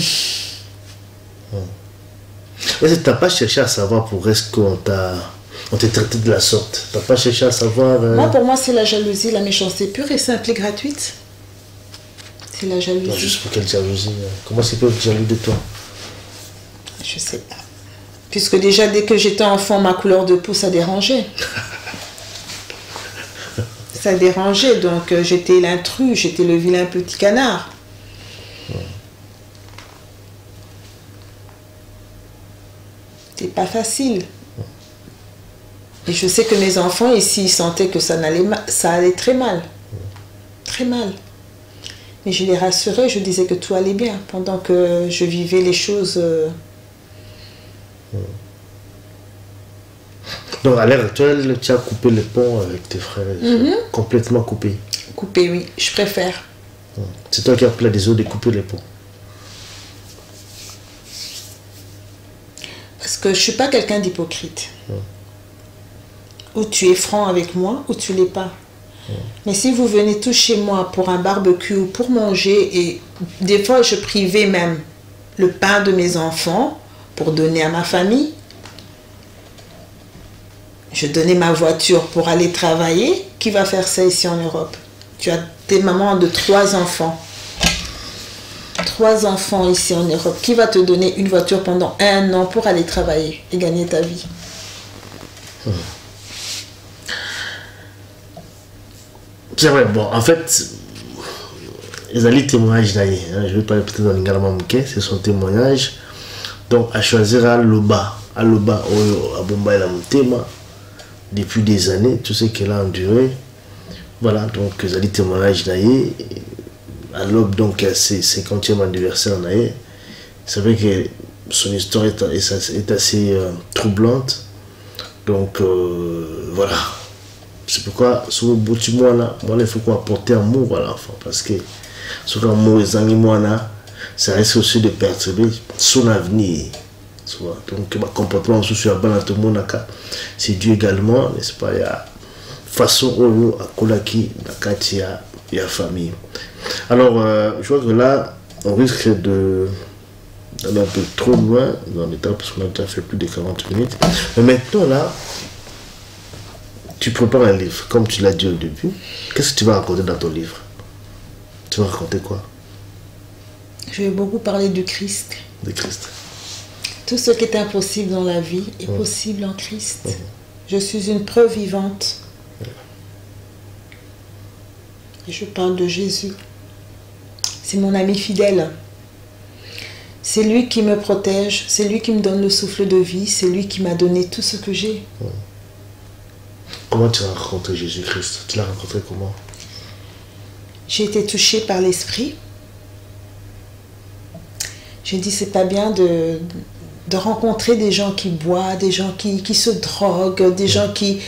tu n'as pas cherché à savoir pour est-ce qu'on t'est traité de la sorte? Tu n'as pas cherché à savoir... Moi, pour moi, c'est la jalousie, la méchanceté pure et simple et gratuite. C'est la jalousie. Non, juste pour quelle jalousie? Comment c'est peut être jaloux de toi? Je ne sais pas. Puisque déjà, dès que j'étais enfant, ma couleur de peau, ça dérangeait. Ça dérangeait, donc j'étais l'intrus, j'étais le vilain petit canard. C'est pas facile. Et je sais que mes enfants ici, ils sentaient que ça allait très mal. Très mal. Mais je les rassurais, je disais que tout allait bien, pendant que je vivais les choses. Donc à l'heure actuelle, tu as coupé les ponts avec tes frères, complètement coupé. Coupé, oui, je préfère. C'est toi qui as pris la décision de couper les ponts. Parce que je ne suis pas quelqu'un d'hypocrite. Ou tu es franc avec moi, ou tu ne l'es pas. Mais si vous venez tous chez moi pour un barbecue ou pour manger, et des fois je privais même le pain de mes enfants pour donner à ma famille, je donnais ma voiture pour aller travailler, qui va faire ça ici en Europe? Tu as des mamans de 3 enfants. 3 enfants ici en Europe. Qui va te donner une voiture pendant 1 an pour aller travailler et gagner ta vie? C'est vrai, bon, en fait, ils allaient témoignage d'ailleurs. Je vais parler peut-être dans l'également, c'est son témoignage. Donc, à choisir à Loba, à Bomba et la Moutema, depuis des années, tout ce qu'elle a enduré. Voilà, donc, ils allaient témoignage d'ailleurs. À l'aube, donc, à ses 50e anniversaire d'ailleurs. C'est vrai que son histoire est assez troublante. Donc, voilà. C'est pourquoi, sur le bout du mois là, il faut qu'on apporte un mot à l'enfant. Parce que, ce qu'on mot ça risque aussi de perturber son avenir. Donc, le comportement social, c'est dû également, n'est-ce pas, il y a façon où à Kolaki, il y a famille. Alors, je vois que là, on risque d'aller un peu trop loin dans l'étape, parce qu'on a déjà fait plus de 40 minutes. Mais maintenant, là, tu prépares un livre, comme tu l'as dit au début. Qu'est-ce que tu vas raconter dans ton livre? Tu vas raconter quoi? Je vais beaucoup parler du Christ. De Christ. Tout ce qui est impossible dans la vie est possible en Christ. Je suis une preuve vivante. Et je parle de Jésus. C'est mon ami fidèle. C'est lui qui me protège, c'est lui qui me donne le souffle de vie, c'est lui qui m'a donné tout ce que j'ai. Comment tu as rencontré Jésus-Christ? Tu l'as rencontré comment? J'ai été touchée par l'esprit. J'ai dit, c'est pas bien de rencontrer des gens qui boivent, des gens qui se droguent, des gens qui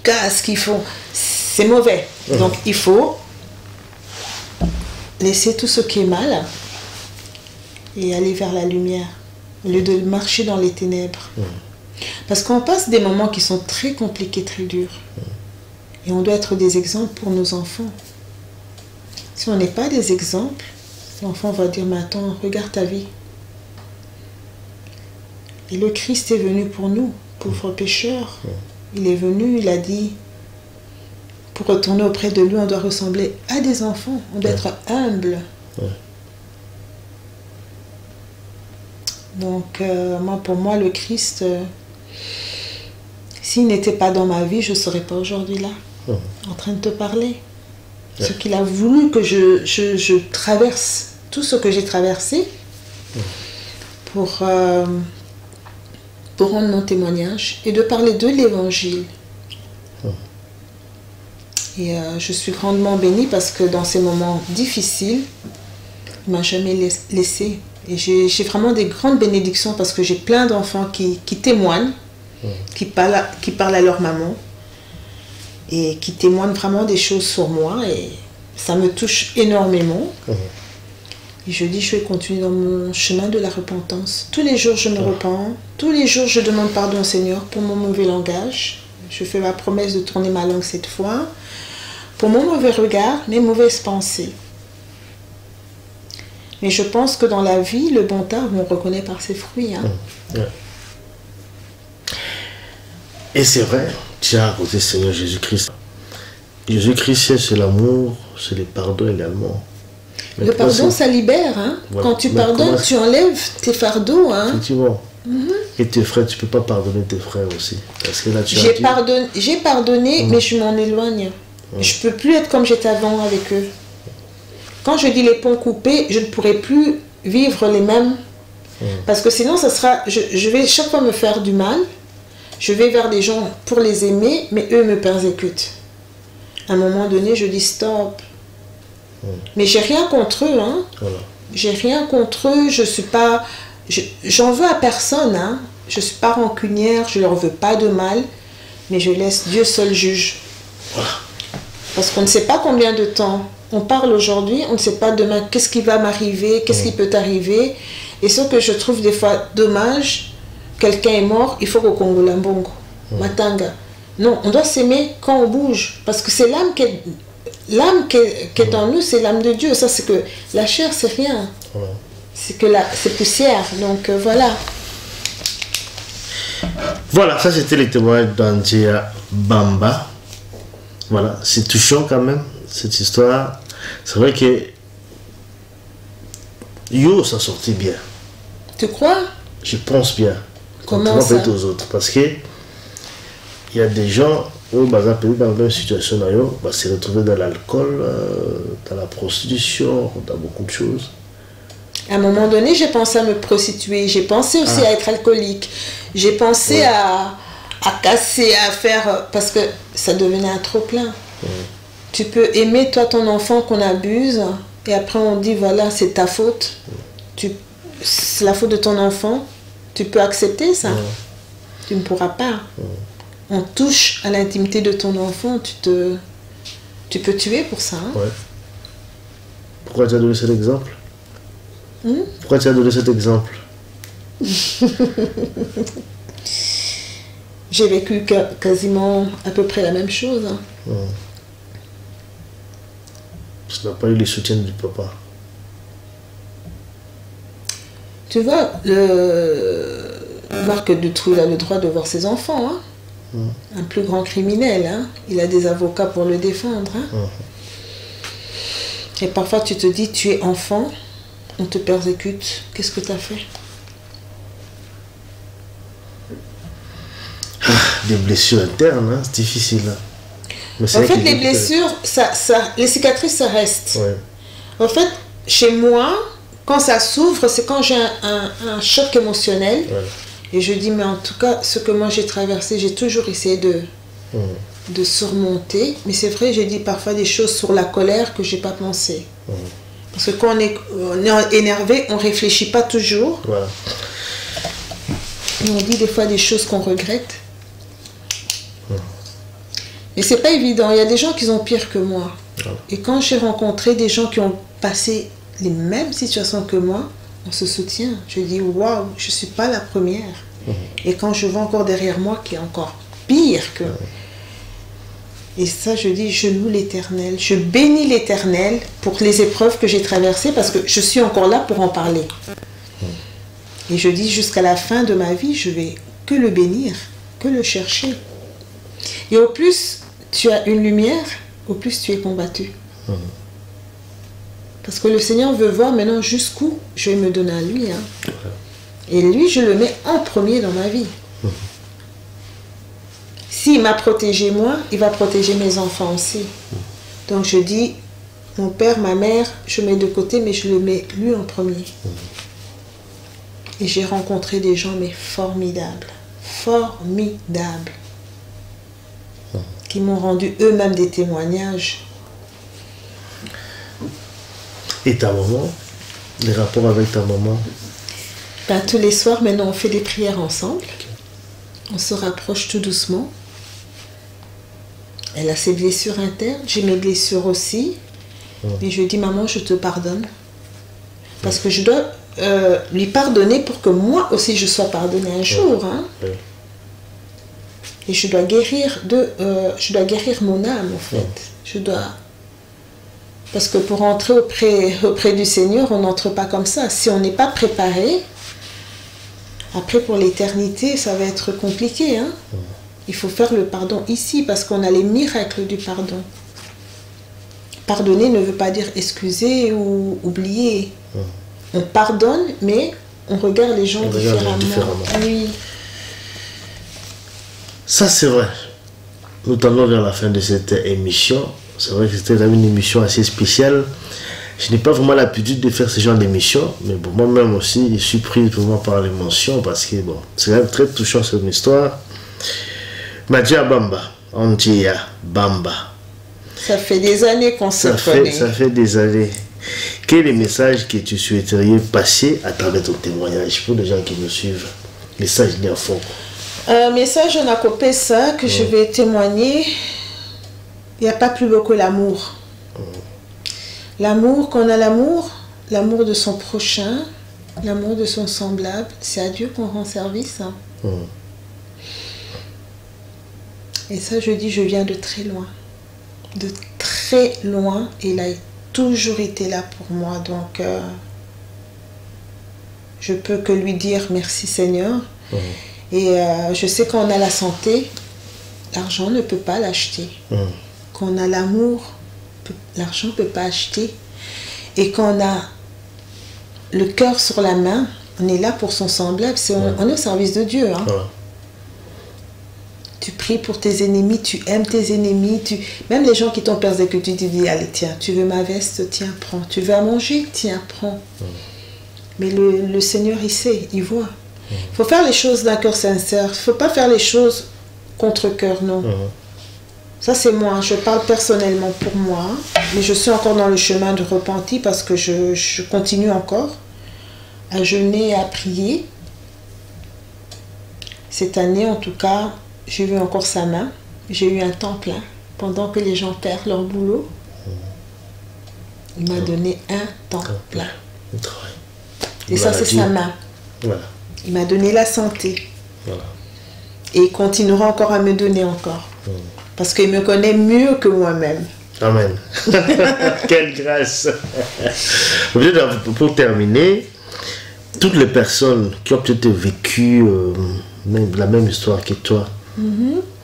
cassent, qui font... C'est mauvais. Donc, il faut laisser tout ce qui est mal et aller vers la lumière, au lieu de marcher dans les ténèbres. Parce qu'on passe des moments qui sont très compliqués, très durs. Et on doit être des exemples pour nos enfants. Si on n'est pas des exemples, l'enfant va dire, mais attends, regarde ta vie. Et le Christ est venu pour nous, pauvres pécheurs. Il est venu, il a dit, pour retourner auprès de lui, on doit ressembler à des enfants, on doit être humble. Donc, pour moi, le Christ, s'il n'était pas dans ma vie, je ne serais pas aujourd'hui là, en train de te parler. Ce qu'il a voulu que je traverse, tout ce que j'ai traversé, pour rendre mon témoignage et de parler de l'Évangile. Et je suis grandement bénie parce que dans ces moments difficiles, il ne m'a jamais laissé. Et j'ai vraiment des grandes bénédictions parce que j'ai plein d'enfants qui témoignent, qui parlent à leur maman et qui témoignent vraiment des choses sur moi et ça me touche énormément. Et je dis, je vais continuer dans mon chemin de la repentance. Tous les jours, je me repens. Tous les jours, je demande pardon au Seigneur pour mon mauvais langage. Je fais ma promesse de tourner ma langue cette fois. Pour mon mauvais regard, mes mauvaises pensées. Mais je pense que dans la vie, le bon arbre, on reconnaît par ses fruits. Et c'est vrai, tu as raconté Seigneur Jésus-Christ. Jésus-Christ, c'est l'amour, c'est le pardon également. Mais le pardon, ça libère. Voilà. Quand tu pardonnes, tu enlèves tes fardeaux. Effectivement. Et tes frères, tu ne peux pas pardonner tes frères aussi. Parce que là, j'ai pardonné, mais je m'en éloigne. Je ne peux plus être comme j'étais avant avec eux. Quand je dis les ponts coupés, je ne pourrai plus vivre les mêmes. Parce que sinon, ça sera... Je vais chaque fois me faire du mal. Je vais vers des gens pour les aimer, mais eux me persécutent. À un moment donné, je dis stop. Mais j'ai rien contre eux, hein. Voilà. J'ai rien contre eux, je suis pas... J'en veux à personne, hein. Je suis pas rancunière, je leur veux pas de mal, mais je laisse Dieu seul juge. Voilà. Parce qu'on ne sait pas combien de temps. On parle aujourd'hui, on ne sait pas demain qu'est-ce qui va m'arriver, qu'est-ce qui peut arriver. Et ce que je trouve des fois dommage, quelqu'un est mort, il faut qu'au Congo Lambongo, Matanga. Non, on doit s'aimer quand on bouge, parce que c'est l'âme qui est en nous, c'est l'âme de Dieu. Ça, c'est que la chair, c'est rien. C'est que c'est poussière. Donc voilà. Voilà, ça c'était les témoignages d'Antia Bamba. Voilà, c'est touchant quand même, cette histoire. C'est vrai que Yo s'en sortit bien. Tu crois? Je pense bien. Comment ça? Peut-être aux autres. Parce que il y a des gens où, par exemple, dans la même situation, se retrouver dans l'alcool, dans la prostitution, dans beaucoup de choses. À un moment donné, j'ai pensé à me prostituer. J'ai pensé aussi à être alcoolique. J'ai pensé à casser, à faire... Parce que ça devenait un trop-plein. Tu peux aimer, toi, ton enfant qu'on abuse, et après on dit, voilà, c'est ta faute. C'est la faute de ton enfant. Tu peux accepter ça? Tu ne pourras pas. On touche à l'intimité de ton enfant, tu peux tuer pour ça. Hein? Ouais. Pourquoi tu as donné cet exemple? Pourquoi tu as donné cet exemple? J'ai vécu quasiment à peu près la même chose. Tu n'as pas eu le soutien du papa. Tu vois, Marc Dutroux, il a le droit de voir ses enfants. Hein? Un plus grand criminel. Hein? Il a des avocats pour le défendre. Hein? Et parfois, tu te dis, tu es enfant, on te persécute. Qu'est-ce que tu as fait? Des blessures internes, hein? C'est difficile. Hein? En fait, les blessures, les cicatrices, ça reste. En fait, chez moi, quand ça s'ouvre, c'est quand j'ai un choc émotionnel. Et je dis, mais en tout cas, ce que moi j'ai traversé, j'ai toujours essayé de surmonter. Mais c'est vrai, j'ai dit parfois des choses sur la colère que je n'ai pas pensé. Parce que quand on est énervé, on ne réfléchit pas toujours. Et on dit des fois des choses qu'on regrette. Mais c'est pas évident. Il y a des gens qui sont pires que moi. Et quand j'ai rencontré des gens qui ont passé les mêmes situations que moi, on se soutient. Je dis, waouh, je ne suis pas la première. Et quand je vois encore derrière moi qui est encore pire que... Et ça, je dis, je loue l'Éternel. Je bénis l'Éternel pour les épreuves que j'ai traversées parce que je suis encore là pour en parler. Et je dis, jusqu'à la fin de ma vie, je vais que le bénir, que le chercher. Et au plus tu as une lumière, au plus tu es combattu. Parce que le Seigneur veut voir maintenant jusqu'où je vais me donner à lui. Hein. Et lui, je le mets en premier dans ma vie. S'il m'a protégé moi, il va protéger mes enfants aussi. Donc je dis, mon père, ma mère, je mets de côté, mais je le mets lui en premier. Et j'ai rencontré des gens, mais formidables. Formidables. Qui m'ont rendu eux-mêmes des témoignages. Et ta maman? Les rapports avec ta maman? Ben, tous les soirs, maintenant, on fait des prières ensemble. On se rapproche tout doucement. Elle a ses blessures internes, j'ai mes blessures aussi. Et je lui dis, maman, je te pardonne. Parce que je dois lui pardonner pour que moi aussi je sois pardonnée un jour. Hein. Et je dois guérir mon âme, en fait. Je dois... Parce que pour entrer auprès du Seigneur, on n'entre pas comme ça. Si on n'est pas préparé, après pour l'éternité, ça va être compliqué. Hein? Il faut faire le pardon ici, parce qu'on a les miracles du pardon. Pardonner ne veut pas dire excuser ou oublier. On pardonne, mais on regarde les gens différemment. Oui. Ça, c'est vrai. Nous tendons vers la fin de cette émission. C'est vrai que c'était une émission assez spéciale. Je n'ai pas vraiment l'habitude de faire ce genre d'émission, mais bon, moi-même aussi, je suis pris vraiment par l'émotion parce que bon, c'est quand même très touchant cette histoire. Madia Bamba, Antia Bamba. Ça fait des années qu'on se connaît. Ça fait des années. Quel est le message que tu souhaiterais passer à travers ton témoignage pour les gens qui nous suivent? Message d'un fond. Message on a copé ça que je vais témoigner. Il n'y a pas plus beau que l'amour. L'amour, qu'on a l'amour de son prochain, l'amour de son semblable, c'est à Dieu qu'on rend service. Hein. Et ça, je dis, je viens de très loin. De très loin. Et il a toujours été là pour moi. Donc, je peux que lui dire merci Seigneur. Et je sais qu'on a la santé, l'argent ne peut pas l'acheter. Qu'on a l'amour, l'argent ne peut pas acheter. Et qu'on a le cœur sur la main, on est là pour son semblable. On est au service de Dieu. Hein. Tu pries pour tes ennemis, tu aimes tes ennemis. Même les gens qui t'ont persécuté, tu dis, allez tiens, tu veux ma veste, tiens, prends. Tu veux à manger, tiens, prends. Mais le Seigneur, il sait, il voit. Il faut faire les choses d'un cœur sincère. Il ne faut pas faire les choses contre cœur, non. Ça, c'est moi. Je parle personnellement pour moi. Mais je suis encore dans le chemin de repenti parce que je continue encore à jeûner et à prier. Cette année, en tout cas, j'ai vu encore sa main. J'ai eu un temps plein. Pendant que les gens perdent leur boulot, il m'a donné un temps plein. Et ça, c'est sa main. Il m'a donné la santé. Et il continuera encore à me donner encore. Parce qu'il me connaît mieux que moi-même. Amen. Quelle grâce. Pour terminer, toutes les personnes qui ont peut-être vécu la même histoire que toi,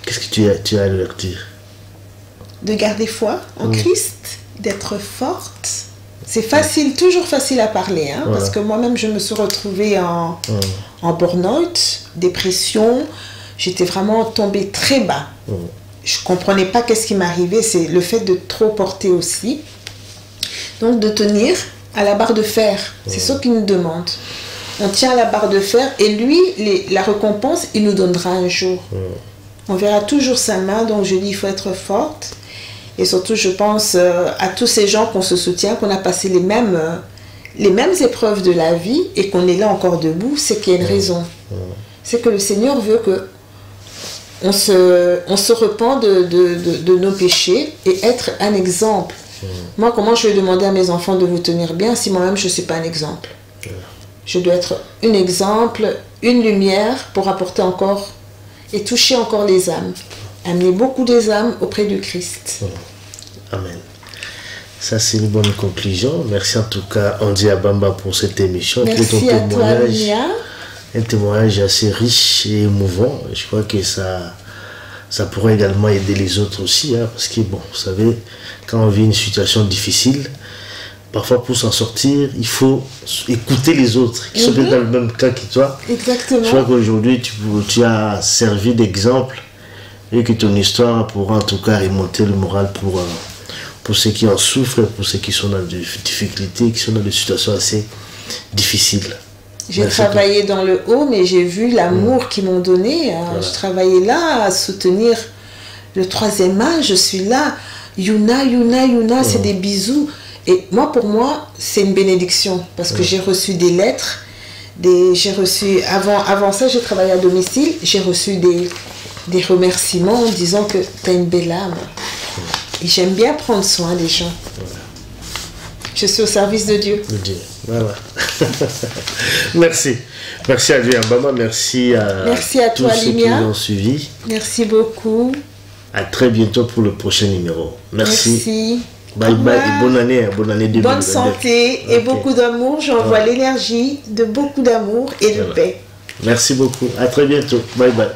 qu'est-ce que tu as à leur dire? De garder foi en Christ, d'être forte. C'est facile, toujours facile à parler, hein, parce que moi-même je me suis retrouvée en burn-out, dépression. J'étais vraiment tombée très bas. Je ne comprenais pas qu'est-ce qui m'arrivait, c'est le fait de trop porter aussi. Donc de tenir à la barre de fer, c'est ce qu'il nous demande. On tient à la barre de fer et lui, la récompense, il nous donnera un jour. On verra toujours sa main, donc je dis il faut être forte. Et surtout, je pense à tous ces gens qu'on se soutient, qu'on a passé les mêmes épreuves de la vie et qu'on est là encore debout, c'est qu'il y a une raison. C'est que le Seigneur veut que on se repent de nos péchés et être un exemple. Moi, comment je vais demander à mes enfants de vous tenir bien si moi-même je ne suis pas un exemple? Je dois être un exemple, une lumière pour apporter encore et toucher encore les âmes. Amener beaucoup des âmes auprès du Christ. Amen. Ça, c'est une bonne conclusion. Merci en tout cas, Andy Abamba, pour cette émission. Merci à toi, Lia. Un témoignage assez riche et émouvant. Je crois que ça pourrait également aider les autres aussi. Hein, parce que, bon, vous savez, quand on vit une situation difficile, parfois pour s'en sortir, il faut écouter les autres qui sont dans le même cas que toi. Exactement. Je crois qu'aujourd'hui, tu as servi d'exemple et que ton histoire pourra en tout cas remonter le moral pour ceux qui en souffrent, pour ceux qui sont dans des difficultés, qui sont dans des situations assez difficiles. J'ai travaillé dans le haut, mais j'ai vu l'amour qu'ils m'ont donné. Je travaillais là à soutenir le troisième âge. Je suis là. Yuna, c'est des bisous. Et moi, pour moi, c'est une bénédiction. Parce que j'ai reçu des lettres. J'ai reçu, avant ça, j'ai travaillé à domicile. J'ai reçu des remerciements en disant que tu as une belle âme. Et j'aime bien prendre soin des gens. Je suis au service de Dieu. Voilà. Merci. Merci à Dieu Abamba. Merci à tous ceux qui nous ont suivis. Merci beaucoup. À très bientôt pour le prochain numéro. Merci. Bye bye et bonne année 2022. Bonne santé et beaucoup d'amour. J'envoie l'énergie de beaucoup d'amour et de paix. Merci beaucoup. À très bientôt. Bye bye.